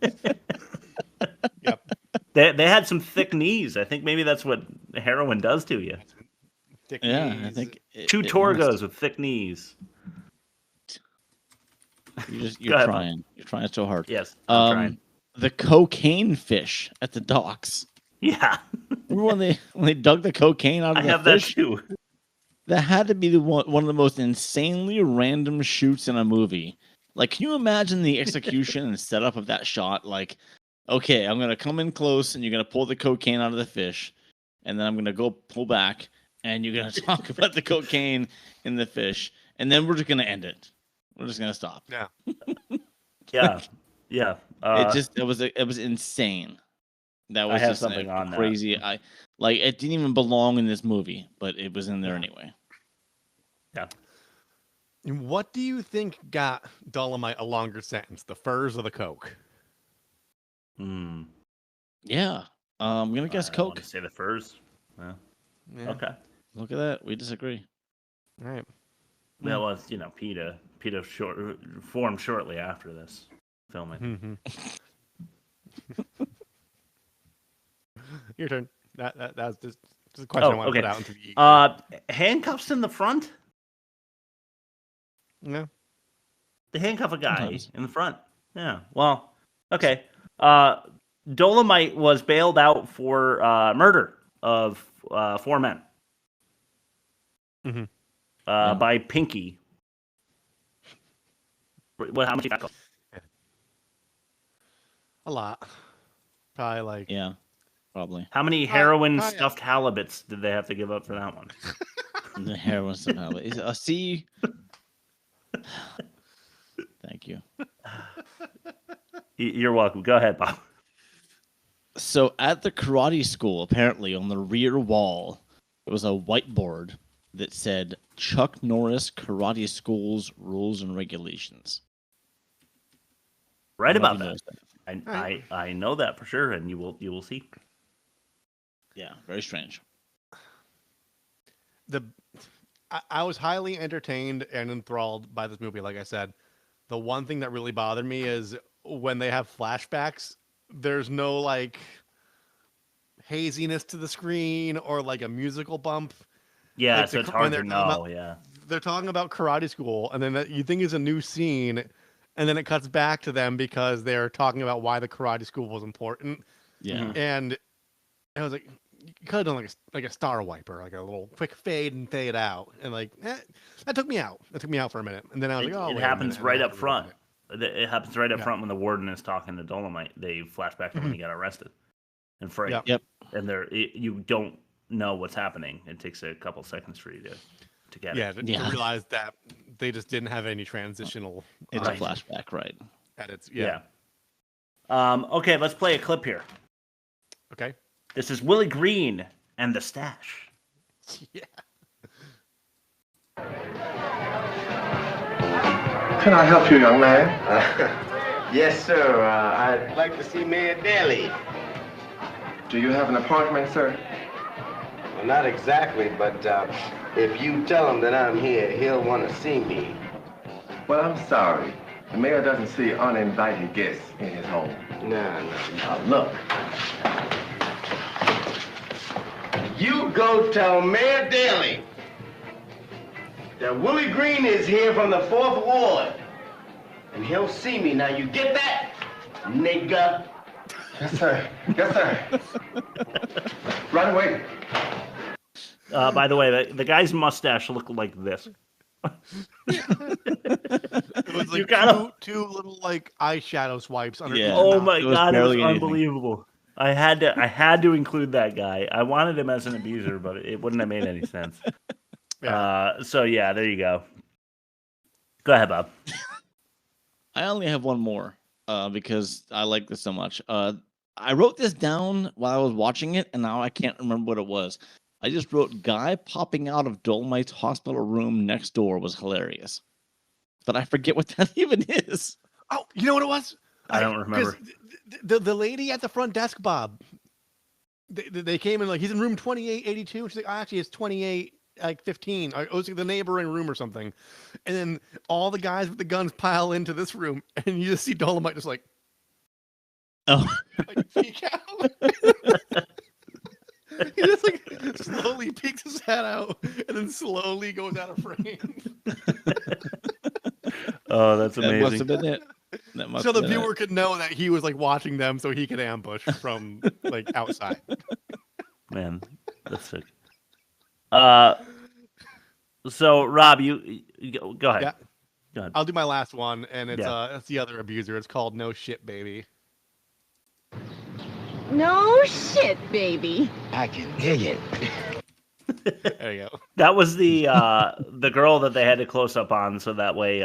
Yep. They had some thick knees. I think maybe that's what heroin does to you. Thick Yeah, knees. I think 2 Torgos with thick knees. You're trying. You're trying so hard. Yes, I'm trying. The cocaine fish at the docks. Yeah. Remember when they dug the cocaine out of the I have fish? that too. That had to be one of the most insanely random shoots in a movie. Like, can you imagine the execution and setup of that shot? Like, okay, I'm gonna come in close and you're gonna pull the cocaine out of the fish, and then I'm gonna go pull back and you're gonna talk about the cocaine in the fish, and then we're just gonna end it. We're just gonna stop. Yeah. Yeah. It was insane. That was I have just something on that. crazy. It didn't even belong in this movie, but it was in there anyway. Yeah. And what do you think got Dolemite a longer sentence, the furs or the coke? Yeah. I'm gonna guess I coke. want to say the furs. Yeah. Okay. Look at that. We disagree. All right. That was, PETA formed shortly after this filming. Your turn. That was just a question I want to put out into the handcuffs in the front? No. They handcuff a guy in the front. Yeah. Well, okay. Dolemite was bailed out for murder of 4 men. By Pinky. How much you got? A lot. Probably like... Yeah, probably. How many heroin stuffed halibuts did they have to give up for that one? The heroin stuffed halibut. See... Thank you. You're welcome. Go ahead, Bob. So at the karate school, apparently on the rear wall, there was a whiteboard that said Chuck Norris Karate School's Rules and Regulations. Right about that. I know that for sure, and you will see. Yeah, very strange. I was highly entertained and enthralled by this movie. Like I said, the one thing that really bothered me is when they have flashbacks, there's no like haziness to the screen or like a musical bump. Yeah, like so it's hard to know. They're talking about karate school, and then you think it's a new scene, and then it cuts back to them because they're talking about why the karate school was important. Yeah, and I was like, you could have done like a star wiper, like a little quick fade and fade out, and like that took me out. That took me out for a minute, and then I was like, oh, it happens right up front. It happens right up front when the warden is talking to Dolemite. They flash back to when he got arrested and Frank. Yep. And you don't know what's happening. It takes a couple seconds for you to get it. To realize that they just didn't have any transitional. It's a flashback, right? Edits. Okay, let's play a clip here. Okay. This is Willie Green and the Stash. Yeah. Can I help you, young man? Yes, sir. I'd like to see Mayor Daly. Do you have an appointment, sir? Well, not exactly, but if you tell him that I'm here, he'll want to see me. Well, I'm sorry. The mayor doesn't see uninvited guests in his home. No. Now, look. You go tell Mayor Daly that Willie Green is here from the 4th Ward. And he'll see me. Now, you get that, nigga? Yes, sir. Yes, sir. Right away. By the way, the guy's mustache looked like this. It was like two little like eyeshadow swipes under. Yeah. Oh my god, it was anything. unbelievable. I had to include that guy. I wanted him as an abuser, but it wouldn't have made any sense. So yeah, there you go. Go ahead, Bob. I only have one more because I like this so much. I wrote this down while I was watching it, and now I can't remember what it was. I just wrote, guy popping out of Dolemite's hospital room next door was hilarious. But I forget what that even is. Oh, you know what it was? I don't remember. The lady at the front desk, Bob, they came in like, he's in room 2882. She's like, actually, it's 28 like 15. Or it was like the neighboring room or something. And then all the guys with the guns pile into this room, and you just see Dolemite just like, like peek out. He just like slowly peeks his head out, and then slowly goes out of frame. Oh, that's amazing. That must have been it. So the viewer could know that he was like watching them, so he could ambush from like outside. Man, that's sick. So Rob, you go ahead. Yeah. Go ahead. I'll do my last one, and it's the other abuser. It's called No Shit Baby. No shit, baby. I can dig it. There you go. That was the girl that they had to close up on, so that way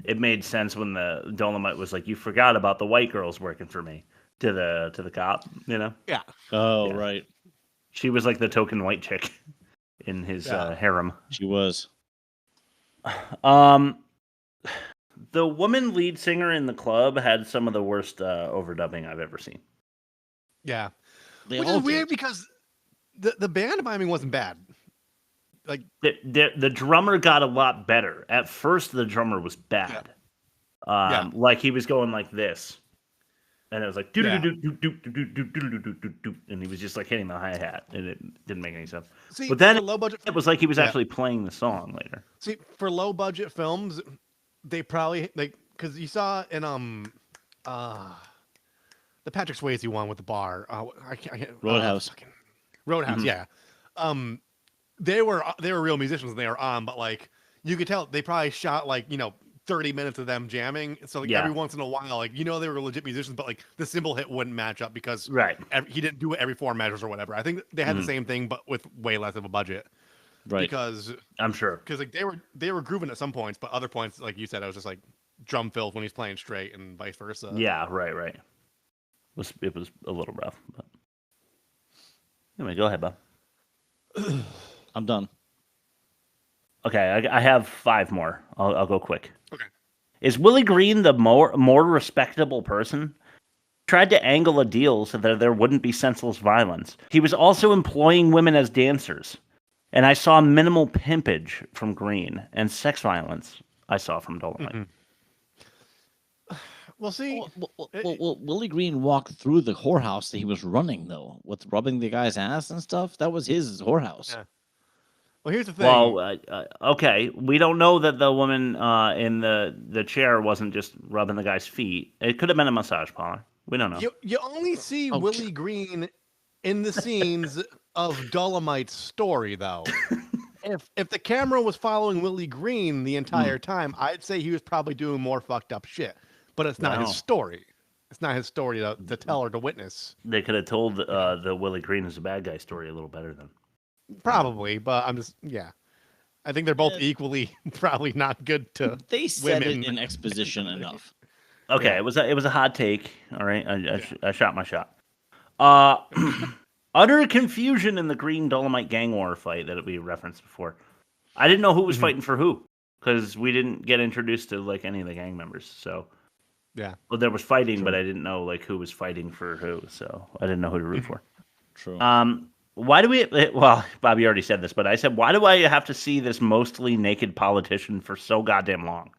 it made sense when the Dolemite was like, "You forgot about the white girls working for me," to the cop, you know? Yeah. Oh, Yeah. right. She was like the token white chick in his harem. She was. The woman lead singer in the club had some of the worst overdubbing I've ever seen. Yeah. They Which all is weird did. because the band miming wasn't bad. Like The drummer got a lot better. At first, the drummer was bad. Like he was going like this, and it was like and he was just like hitting the hi-hat, and it didn't make any sense. See, But then for low budget, it was like he was actually playing the song later. See, for low budget films, they probably like because you saw in the Patrick Swayze one with the bar. I can't, Roadhouse. Roadhouse, Mhm. yeah. They were real musicians and they were on, but like you could tell they probably shot like 30 minutes of them jamming. So like every once in a while, like they were legit musicians, but like the cymbal hit wouldn't match up because he didn't do it every 4 measures or whatever. I think they had the same thing, but with way less of a budget. Right. Because I'm sure. Because like they were grooving at some points, but other points, like you said, it was just like drum fills when he's playing straight and vice versa. Yeah, right. It was a little rough, but anyway, go ahead, Bob. I'm done. Okay, I have 5 more. I'll go quick. Okay. Is Willie Green the more respectable person? Tried to angle a deal so that there wouldn't be senseless violence. He was also employing women as dancers. And I saw minimal pimpage from Green, and sex violence I saw from Dolemite. Mm-hmm. Well, see, Well, Willie Green walked through the whorehouse that he was running, though, with rubbing the guy's ass and stuff. That was his whorehouse. Yeah. Well, here's the thing. Well, okay, we don't know that the woman in the chair wasn't just rubbing the guy's feet. It could have been a massage parlor. We don't know. You only see Willie Green in the scenes of Dolemite's story, though. If the camera was following Willie Green the entire time, I'd say he was probably doing more fucked up shit. But it's not his story. It's not his story to tell or to witness. They could have told the Willie Green is a bad guy story a little better then. Probably, but I'm just I think they're both equally probably not good to They said women. it in exposition enough. Okay, it was a hot take. All right, I shot my shot. Utter confusion in the Green Dolemite gang war fight that we referenced before. I didn't know who was fighting for who because we didn't get introduced to like any of the gang members. So well, there was fighting, but I didn't know like who was fighting for who. So I didn't know who to root for. True. Why do we? Well, Bobby already said this, but I said, why do I have to see this mostly naked politician for so goddamn long?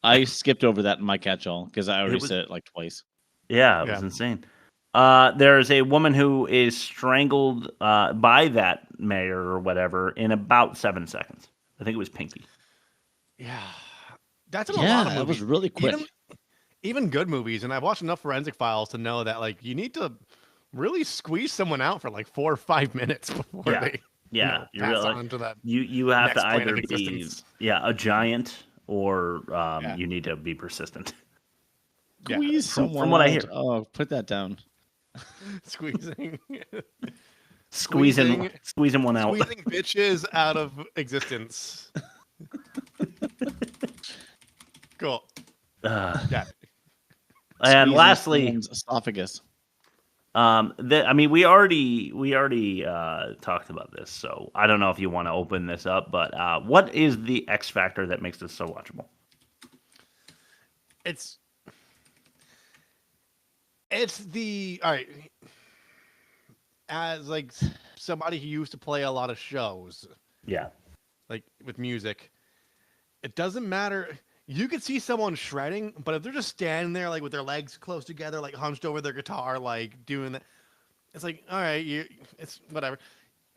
I skipped over that in my catch-all because I already said it like twice. Yeah, it was insane. There's a woman who is strangled by that mayor or whatever in about 7 seconds. I think it was Pinky. Yeah, that's in a lot of movies. That was really quick. Even good movies, and I've watched enough Forensic Files to know that like you need to really squeeze someone out for like 4 or 5 minutes before they pass on to that. You have next to plane either of be existence. a giant or you need to be persistent. Squeeze someone from what I out. hear. Oh, put that down. Squeezing one out. Squeezing bitches out of existence. Cool. And Squeezing lastly, someone's esophagus. we already talked about this, so I don't know if you want to open this up, but what is the X factor that makes this so watchable? It's the all right. as like somebody who used to play a lot of shows, Yeah. like with music, it doesn't matter. You could see someone shredding, but if they're just standing there like with their legs close together, like hunched over their guitar, like doing that, it's like, all right, it's whatever.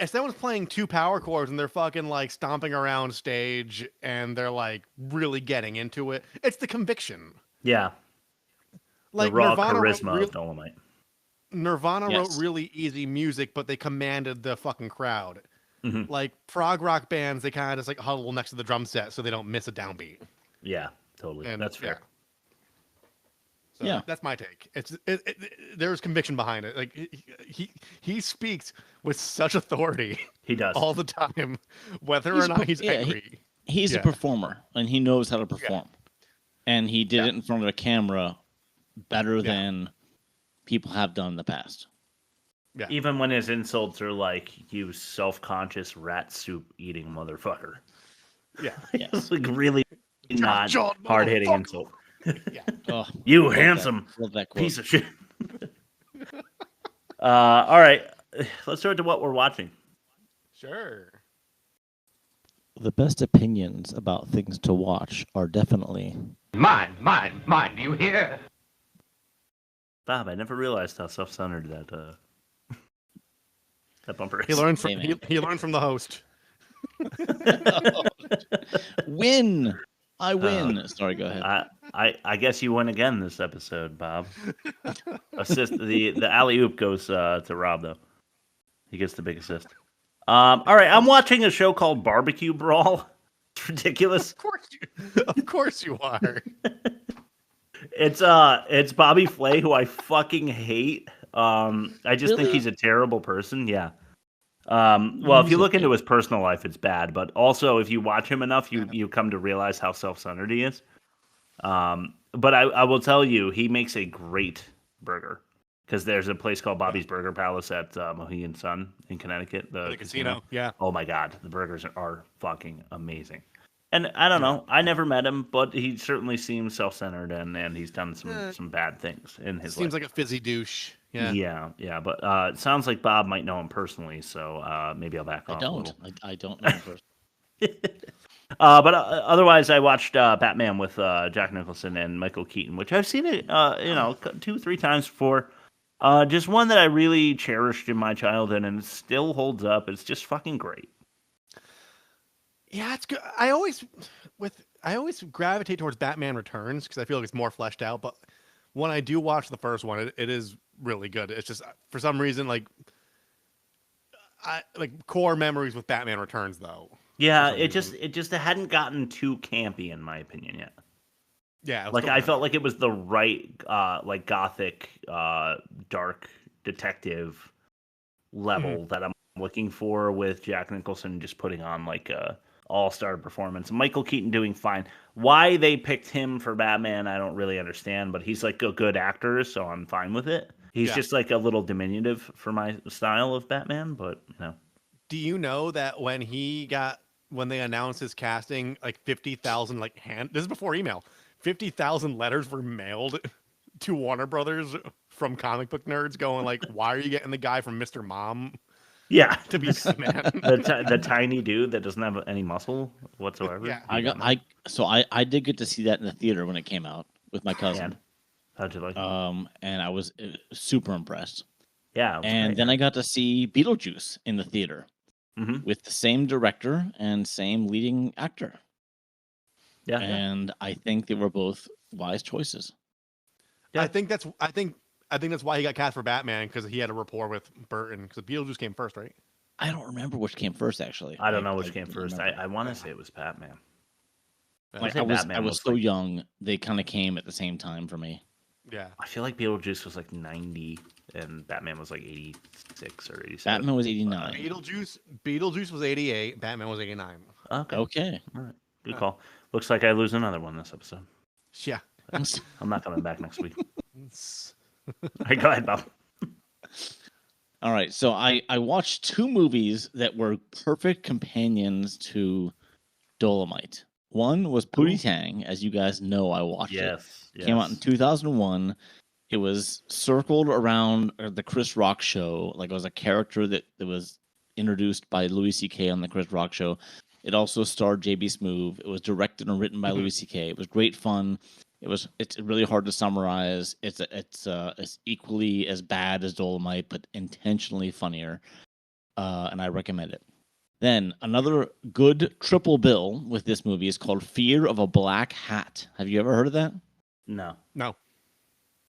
If someone's playing 2 power chords and they're fucking like stomping around stage and they're like really getting into it, it's the conviction. Yeah. Like the raw Nirvana charisma of Dolemite. Nirvana wrote really easy music, but they commanded the fucking crowd. Mm-hmm. Like prog rock bands, they kind of just like huddle next to the drum set so they don't miss a downbeat. Yeah, totally. And, that's fair. So that's my take. There's conviction behind it. Like he speaks with such authority. He does all the time, whether or not he's angry. He's a performer, and he knows how to perform. And he did it in front of a camera better than people have done in the past. Yeah. Even when his insults are like, "You self-conscious rat soup eating motherfucker." Yeah, it's like really not hard-hitting insult. Yeah. Oh, you handsome piece of shit. All right, let's start to what we're watching. Sure. The best opinions about things to watch are definitely mine. Do you hear? Bob, I never realized how self-centered that bumper is. He learned from he learned from the host. Win. I win. Sorry, go ahead. I guess you win again this episode, Bob. Assist the alley oop goes to Rob though. He gets the big assist. All right, I'm watching a show called Barbecue Brawl. It's ridiculous. Of course you are. It's Bobby Flay, who I fucking hate. I just think he's a terrible person. Yeah. Well, if you look into his personal life, it's bad. But also, if you watch him enough, you come to realize how self-centered he is. But I will tell you, he makes a great burger. Because there's a place called Bobby's Burger Palace at Mohegan Sun in Connecticut. The casino. Yeah. Oh my God, the burgers are fucking amazing. And I don't know, I never met him, but he certainly seems self-centered and he's done some bad things in his life. Seems like a fizzy douche. Yeah. Yeah. But it sounds like Bob might know him personally, so maybe I'll back off. I don't know him personally. But otherwise, I watched Batman with Jack Nicholson and Michael Keaton, which I've seen it 2-3 times before. Just one that I really cherished in my childhood, and it still holds up. It's just fucking great. Yeah, it's good. I always gravitate towards Batman Returns because I feel like it's more fleshed out. But when I do watch the first one, it is really good. It's just for some reason like core memories with Batman Returns though. Yeah, it hadn't gotten too campy in my opinion yet. Yeah, like I felt like it was the right like gothic dark detective level that I'm looking for with Jack Nicholson just putting on like a all-star performance. Michael Keaton doing fine. Why they picked him for Batman, I don't really understand, but he's like a good actor, so I'm fine with it. He's just like a little diminutive for my style of Batman, but no. Do you know that when they announced his casting, like 50,000 this is before email. 50,000 letters were mailed to Warner Brothers from comic book nerds going like, why are you getting the guy from Mr. Mom? Yeah. To be Batman. the tiny dude that doesn't have any muscle whatsoever. Yeah. I did get to see that in the theater when it came out with my cousin. And how'd you like it? And I was super impressed. Yeah. And then I got to see Beetlejuice in the theater with the same director and same leading actor. Yeah. And I think they were both wise choices. Yeah. I think that's why he got cast for Batman, because he had a rapport with Burton, because Beetlejuice came first, right? I don't remember which came first, actually. I don't know which came first. I want to say it was Batman. Like, I was so young, they kind of came at the same time for me. Yeah. I feel like Beetlejuice was like 90 and Batman was like 86 or 87. Batman was 89. Beetlejuice was 88, Batman was 89. Okay. All right. Good call. Looks like I lose another one this episode. Yeah. I'm not coming back next week. All right, go ahead, Bob. All right, so I watched 2 movies that were perfect companions to Dolemite. One was Pootie Tang, as you guys know I watched it. Yes. Came out in 2001. It was circled around the Chris Rock show. Like, it was a character that was introduced by Louis C.K. on the Chris Rock show. It also starred J.B. Smoove. It was directed and written by Louis C.K. It was great fun. It's really hard to summarize. It's equally as bad as Dolemite, but intentionally funnier. And I recommend it. Then another good triple bill with this movie is called Fear of a Black Hat. Have you ever heard of that? No.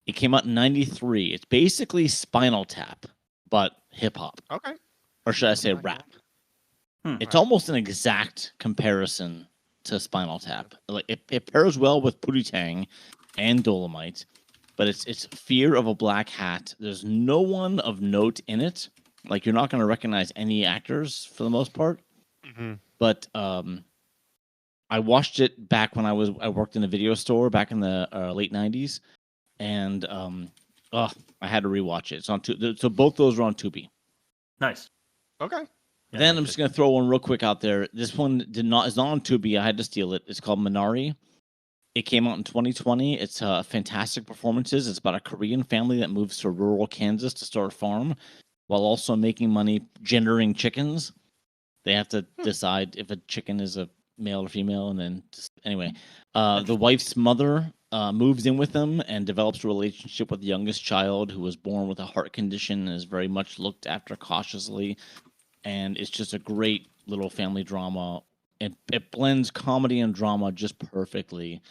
It came out in 93. It's basically Spinal Tap, but hip hop. Okay. Or should I say rap? It's almost an exact comparison to Spinal Tap. Like it pairs well with Pootie Tang and Dolemite, but it's Fear of a Black Hat. There's no one of note in it. Like, you're not going to recognize any actors for the most part. Mm-hmm. But I watched it back when I worked in a video store back in the late 90s. And I had to rewatch it. It's on so both those are on Tubi. Nice. Okay. Then I'm just gonna throw one real quick out there. This one is not on Tubi. I had to steal it. It's called Minari. It came out in 2020. It's fantastic performances. It's about a Korean family that moves to rural Kansas to start a farm, while also making money gendering chickens. They have to decide if a chicken is a male or female, and then anyway, the wife's mother moves in with them and develops a relationship with the youngest child, who was born with a heart condition and is very much looked after cautiously. And it's just a great little family drama. It blends comedy and drama just perfectly.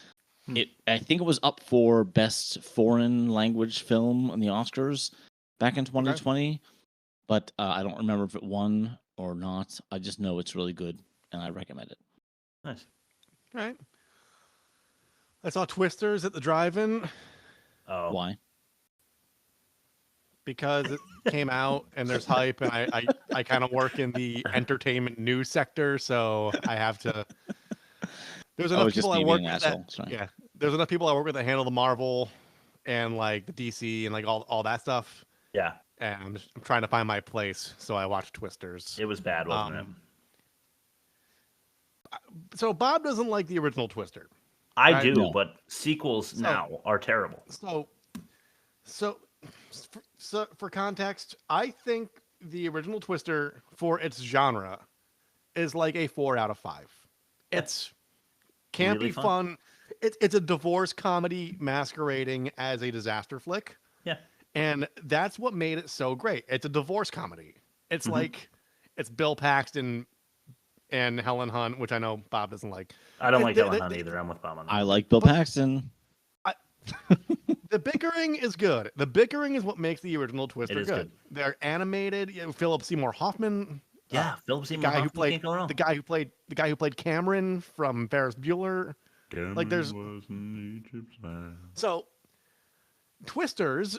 I think it was up for best foreign language film in the Oscars back in 2020, but I don't remember if it won or not. I just know it's really good, and I recommend it. Nice. All right. I saw Twisters at the drive-in. Oh. Why? Because it came out and there's hype, and I kind of work in the entertainment news sector, so I have to. There's enough people I work with. Yeah, there's enough people I work with that handle the Marvel and like the DC and like all that stuff. Yeah. And I'm trying to find my place, so I watched Twisters. It was bad, wasn't it? So Bob doesn't like the original Twister. I do, but sequels now are terrible. So for context, I think the original Twister, for its genre, is like a 4 out of 5. It's campy, really fun. It's a divorce comedy masquerading as a disaster flick. Yeah. And that's what made it so great. It's a divorce comedy. It's like, it's Bill Paxton and Helen Hunt, which I know Bob doesn't like. I don't like Helen Hunt either. I'm with Bob on that. I like Bill Paxton. The bickering is good. The bickering is what makes the original Twister good. They're animated. Philip Seymour Hoffman. Yeah, Philip Seymour Hoffman. The guy who played Cameron from Ferris Bueller. Like there's so Twisters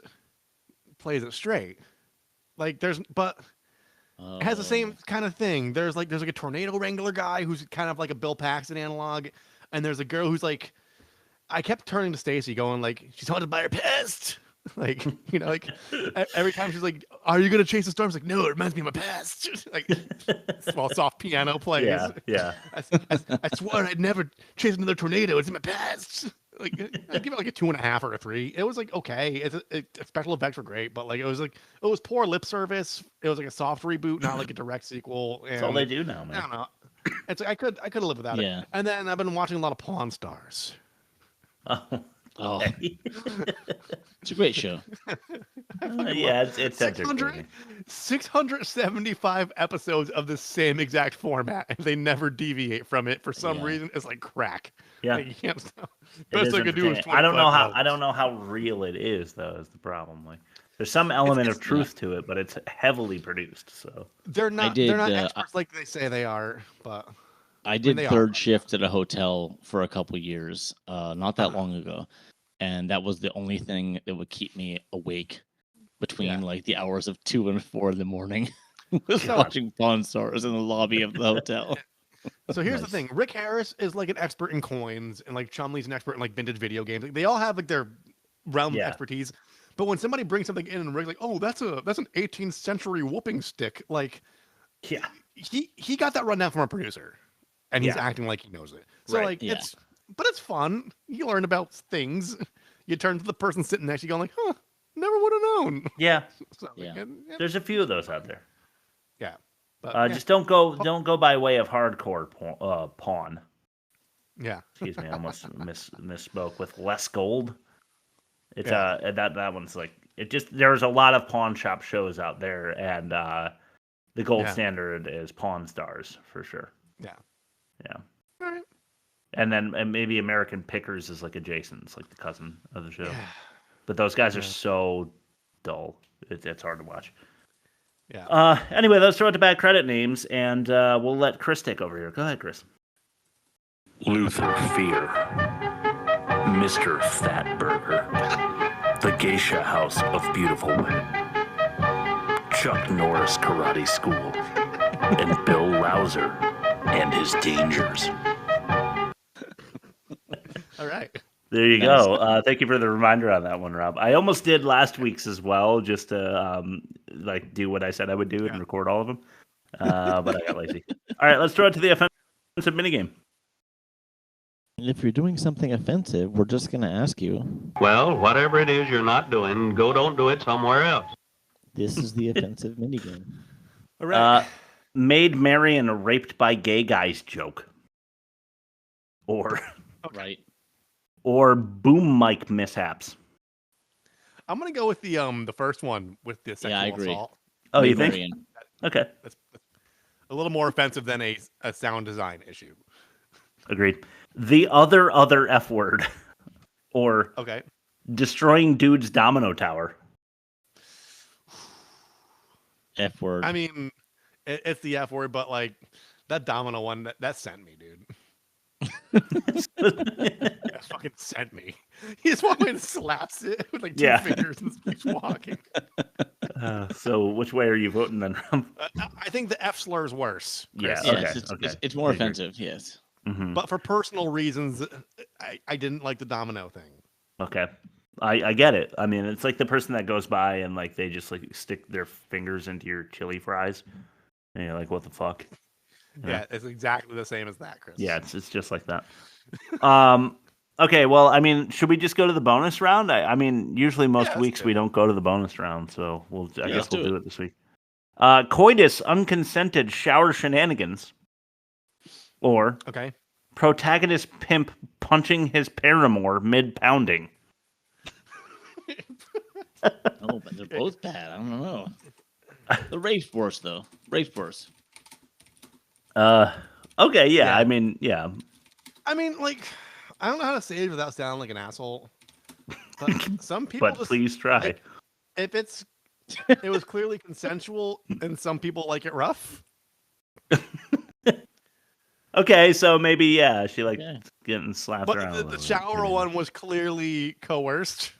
plays it straight. Like it has the same kind of thing. There's like a tornado wrangler guy who's kind of like a Bill Paxton analog, and there's a girl who's like, I kept turning to Stacy going like, she's haunted by her past. Like, like every time she's like, are you going to chase the storm? It's like, no, it reminds me of my past. Like, small soft piano plays. Yeah. I swore I'd never chase another tornado. It's in my past. Like, I'd give it like a 2.5 or a 3. It was like, okay. Special effects were great, but like, it was poor lip service. It was like a soft reboot, not like a direct sequel. And that's all they do now, man. I don't know. It's like, I could have lived without it. And then I've been watching a lot of Pawn Stars. Oh, it's a great show. Yeah, it's 675 episodes of the same exact format, and they never deviate from it for some reason. It's like crack. Yeah, like, you can't stop. Best I could do is I don't know how real it is, though. Is the problem? Like, there's some element of truth to it, but it's heavily produced. So they're not experts like they say they are, but. I did third shift at a hotel for a couple years, not that long ago, and that was the only thing that would keep me awake between like the hours of 2 and 4 in the morning. was watching Pawn Stars in the lobby of the hotel. So here's the thing: Rick Harris is like an expert in coins, and like Chumley's an expert in like vintage video games. Like, they all have like their realm of expertise. But when somebody brings something in and Rick's like, "Oh, that's an 18th century whooping stick," like, he got that rundown from a producer. And he's acting like he knows it. So it's fun. You learn about things. you turn to the person sitting next to you, going like, "Huh, never would have known." Yeah. So, There's a few of those out there. Yeah. But, Just don't go by way of hardcore pawn. Yeah. Excuse me, I almost misspoke with less gold. It's that one's like there's a lot of pawn shop shows out there, and the gold standard is Pawn Stars for sure. Yeah. Yeah. All right. And then maybe American Pickers is like adjacent. It's like the cousin of the show. Yeah. But those guys are so dull. It's hard to watch. Yeah. Anyway, let's throw it to bad credit names, and we'll let Chris take over here. Go ahead, Chris. Luther Fear, Mr. Fatburger, The Geisha House of Beautiful Women, Chuck Norris Karate School, and Bill Louser and his Dangers. All right. There you go. Thank you for the reminder on that one, Rob. I almost did last week's as well, just to do what I said I would do and record all of them, but I got lazy. All right, let's throw it to the offensive minigame. If you're doing something offensive, we're just going to ask you. Well, whatever it is you're not doing, don't do it somewhere else. This is the offensive minigame. All right. Made Marion raped by gay guys joke. Right. Or boom mic mishaps. I'm gonna go with the first one with the sexual assault. Oh, you think? Okay. That's a little more offensive than a sound design issue. Agreed. The other F word, or destroying dude's domino tower. F word. I mean, it's the F word, but like that domino one, that sent me, dude. That fucking sent me. He just walks and slaps it with like two fingers and keeps walking. So which way are you voting then, Rob? I think the F slur is worse. Chris. Yeah, it's more offensive. Yes. Mm-hmm. But for personal reasons, I didn't like the domino thing. Okay. I get it. I mean, it's like the person that goes by and like they just like stick their fingers into your chili fries. And you're like, what the fuck? Yeah, it's exactly the same as that, Chris. Yeah, it's just like that. Okay, well, I mean, should we just go to the bonus round? I mean, usually most weeks we don't go to the bonus round, so I guess we'll do it this week. Coitus unconsented shower shenanigans. Or Protagonist pimp punching his paramour mid-pounding. Oh, but they're both bad. I don't know. The rape's worse, though. Rape's worse. Okay, yeah. I mean, yeah. I mean, like, I don't know how to say it without sounding like an asshole. But some people but please try. If it was clearly consensual and some people like it rough. Okay, so maybe she getting slapped around. But the shower one was clearly coerced.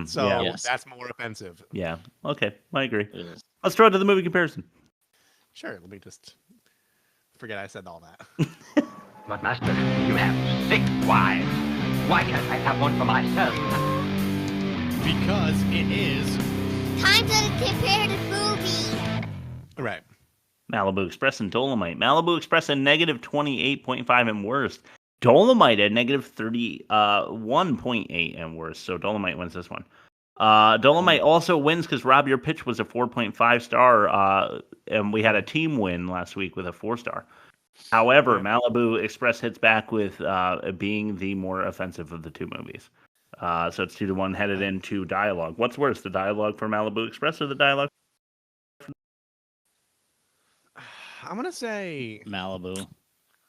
So that's more offensive. Yeah. Okay, I agree. Let's throw it to the movie comparison. Sure, let me just forget I said all that. But master, you have 6 wives. Why can't I have one for myself? Because it is time to compare the movie. Right. Malibu Express and Dolemite. Malibu Express at negative 28.5 and worst. Dolemite at negative 31.8 and worst. So Dolemite wins this one. Dolemite also wins because Rob, your pitch was a 4.5 star, and we had a team win last week with a 4 star. However, Malibu Express hits back with being the more offensive of the two movies. So it's 2-1 headed into dialogue. What's worse, the dialogue for Malibu Express or the dialogue? I'm gonna say Malibu.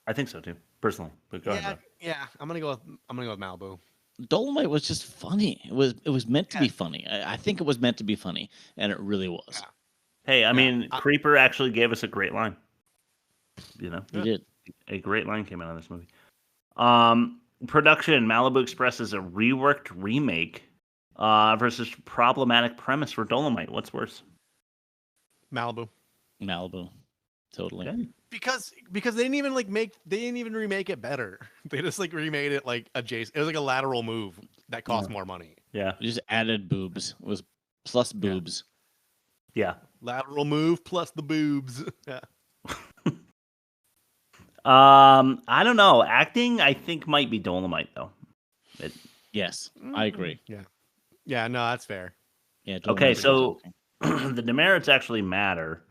I think so too, personally. But go ahead. Yeah, I'm gonna go with Malibu. Dolemite was just funny. It was meant to be funny. I think it was meant to be funny, and it really was. Yeah. Hey, I mean, Creeper actually gave us a great line. You know, he did. A great line came out of this movie. Production: Malibu Express is a reworked remake versus problematic premise for Dolemite. What's worse? Malibu. Totally. Okay. Because they didn't even remake it better. They just remade it adjacent. It was like a lateral move that cost more money. Yeah. You just added boobs. It was plus boobs. Yeah. Lateral move plus the boobs. Yeah. I don't know. Acting, I think, might be Dolemite though. Yes, I agree. Yeah, no, that's fair. Yeah. Okay, so the demerits actually matter.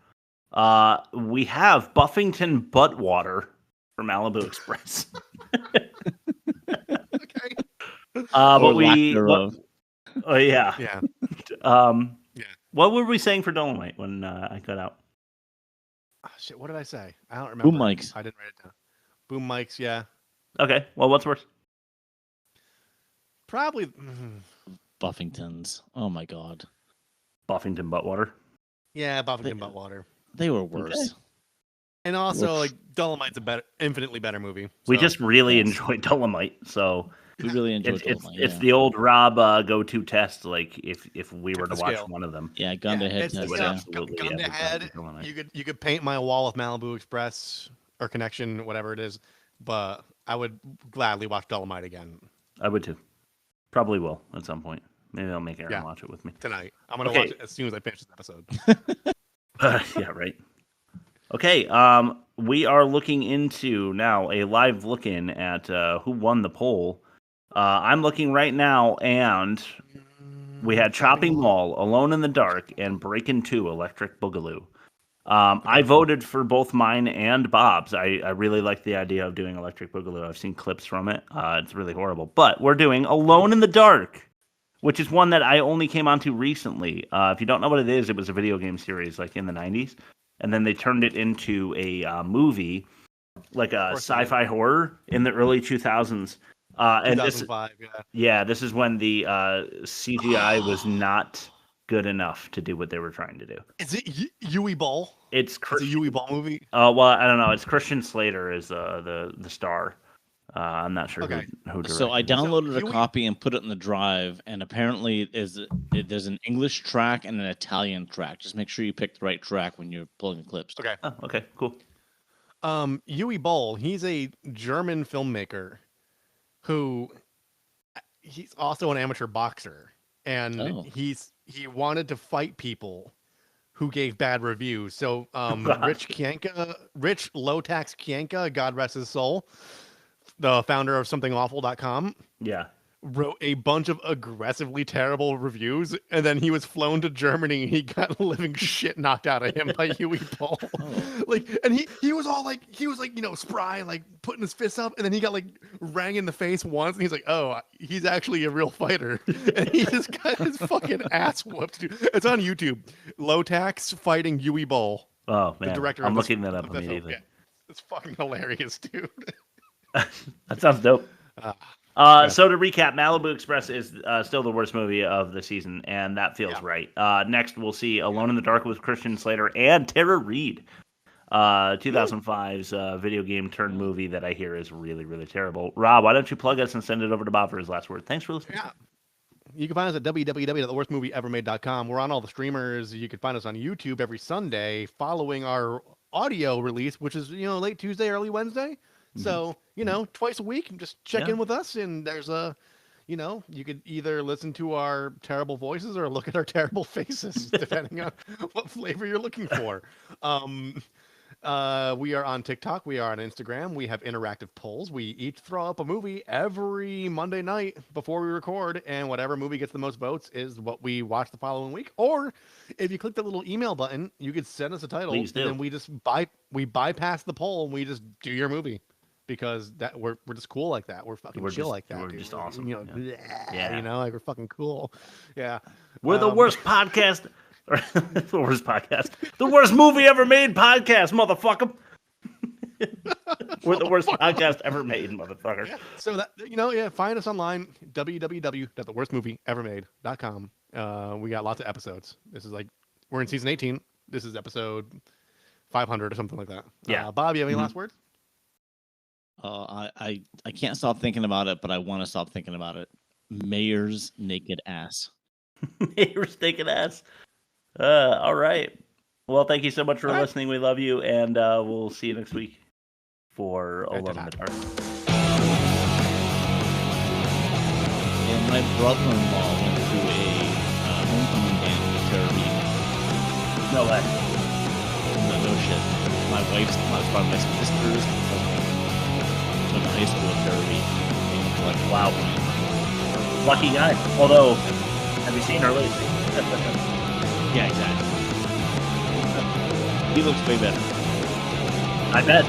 We have Buffington Buttwater from Malibu Express. Okay. But we. Oh yeah. Yeah. What were we saying for Dolomite when I cut out? Oh, shit, what did I say? I don't remember. Boom mics. I didn't write it down. Boom mics, yeah. Okay. Well, what's worse? Probably Buffingtons. Oh my god. Buffington Buttwater. Yeah, Buffington Buttwater. They were worse. Okay. And also, like, Dolomite's infinitely better movie. We just really enjoyed Dolomite, so we really enjoyed Dolomite. It's the old Rob go-to test. Like if we were to watch one of them, gun to head test. Absolutely, gun to head. You could paint my wall with Malibu Express or Connection, whatever it is. But I would gladly watch Dolomite again. I would too. Probably will at some point. Maybe I'll make Aaron watch it with me tonight. I'm gonna watch it as soon as I finish this episode. Yeah, right. Okay, we are looking into now a live look-in at who won the poll. I'm looking right now, and we had Chopping Mall, Alone in the Dark, and Breakin' 2, Electric Boogaloo. I voted for both mine and Bob's. I really like the idea of doing Electric Boogaloo. I've seen clips from it. It's really horrible. But we're doing Alone in the Dark, which is one that I only came onto recently. If you don't know what it was a video game series like in the 90s. And then they turned it into a movie, like a sci-fi horror in the early 2000s. And 2005, this is when the CGI was not good enough to do what they were trying to do. Is it Yui Ball? It's a Yui Ball movie. Well, I don't know. It's Christian Slater is the star. I'm not sure who directed. So I downloaded a copy and put it in the drive, and apparently there's an English track and an Italian track. Just make sure you pick the right track when you're pulling the clips. Okay. Oh, okay, cool. Yui Ball, he's a German filmmaker who he's also an amateur boxer, and he wanted to fight people who gave bad reviews. So Rich Low-Tax Kienka, God rest his soul, the founder of somethingawful.com, wrote a bunch of aggressively terrible reviews, and then he was flown to Germany and he got living shit knocked out of him by Huey Ball. Like, and he was all like, spry, like putting his fists up, and then he got like rang in the face once, and he's like, oh, he's actually a real fighter, and he just got his fucking ass whooped, dude. It's on YouTube. Low-Tax fighting Huey Ball. Oh man, the director. I'm looking that up immediately. It's fucking hilarious, dude. That sounds dope. So to recap, Malibu Express is still the worst movie of the season, and that feels right. Next, we'll see Alone in the Dark with Christian Slater and Tara Reid, 2005's video game turned movie that I hear is really, really terrible. Rob, why don't you plug us and send it over to Bob for his last word? Thanks for listening. Yeah. You can find us at www.theworstmovieevermade.com. We're on all the streamers. You can find us on YouTube every Sunday following our audio release, which is, late Tuesday, early Wednesday. So, twice a week, just check in with us, and there's you could either listen to our terrible voices or look at our terrible faces, depending on what flavor you're looking for. We are on TikTok. We are on Instagram. We have interactive polls. We each throw up a movie every Monday night before we record, and whatever movie gets the most votes is what we watch the following week. Or if you click the little email button, you could send us a title, and then we just bypass the poll and we just do your movie. Because we're just cool like that. We're fucking chill like that. We're dude. just awesome. Like we're fucking cool. Yeah. We're the worst podcast. The worst podcast. The worst movie ever made podcast, motherfucker. We're the worst podcast ever made, motherfucker. Yeah. So that find us online, www.theworstmovieevermade.com. We got lots of episodes. This is we're in season 18. This is episode 500 or something like that. Yeah. Bob, you have any last words? I can't stop thinking about it, but I want to stop thinking about it. Mayor's naked ass. Mayor's naked ass. All right. Well, thank you so much for listening. We love you, and we'll see you next week for Alone in the Dark. And my brother-in-law went to a homecoming band with Tara Reid. No way. No shit. My sister's husband. In high school at Derby. Wow. Lucky guy. Although, have you seen her lately? Yeah, exactly. He looks way better. I bet.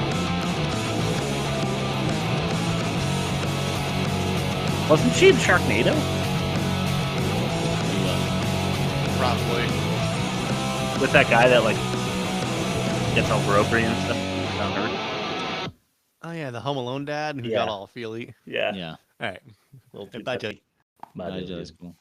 Wasn't she in Sharknado? Probably. With that guy that, like, gets all brokery and stuff? Not her. Oh, yeah, the Home Alone dad who got all feely. Yeah. Yeah. All right. Little Bye, Jelly. Bye, Jelly's cool.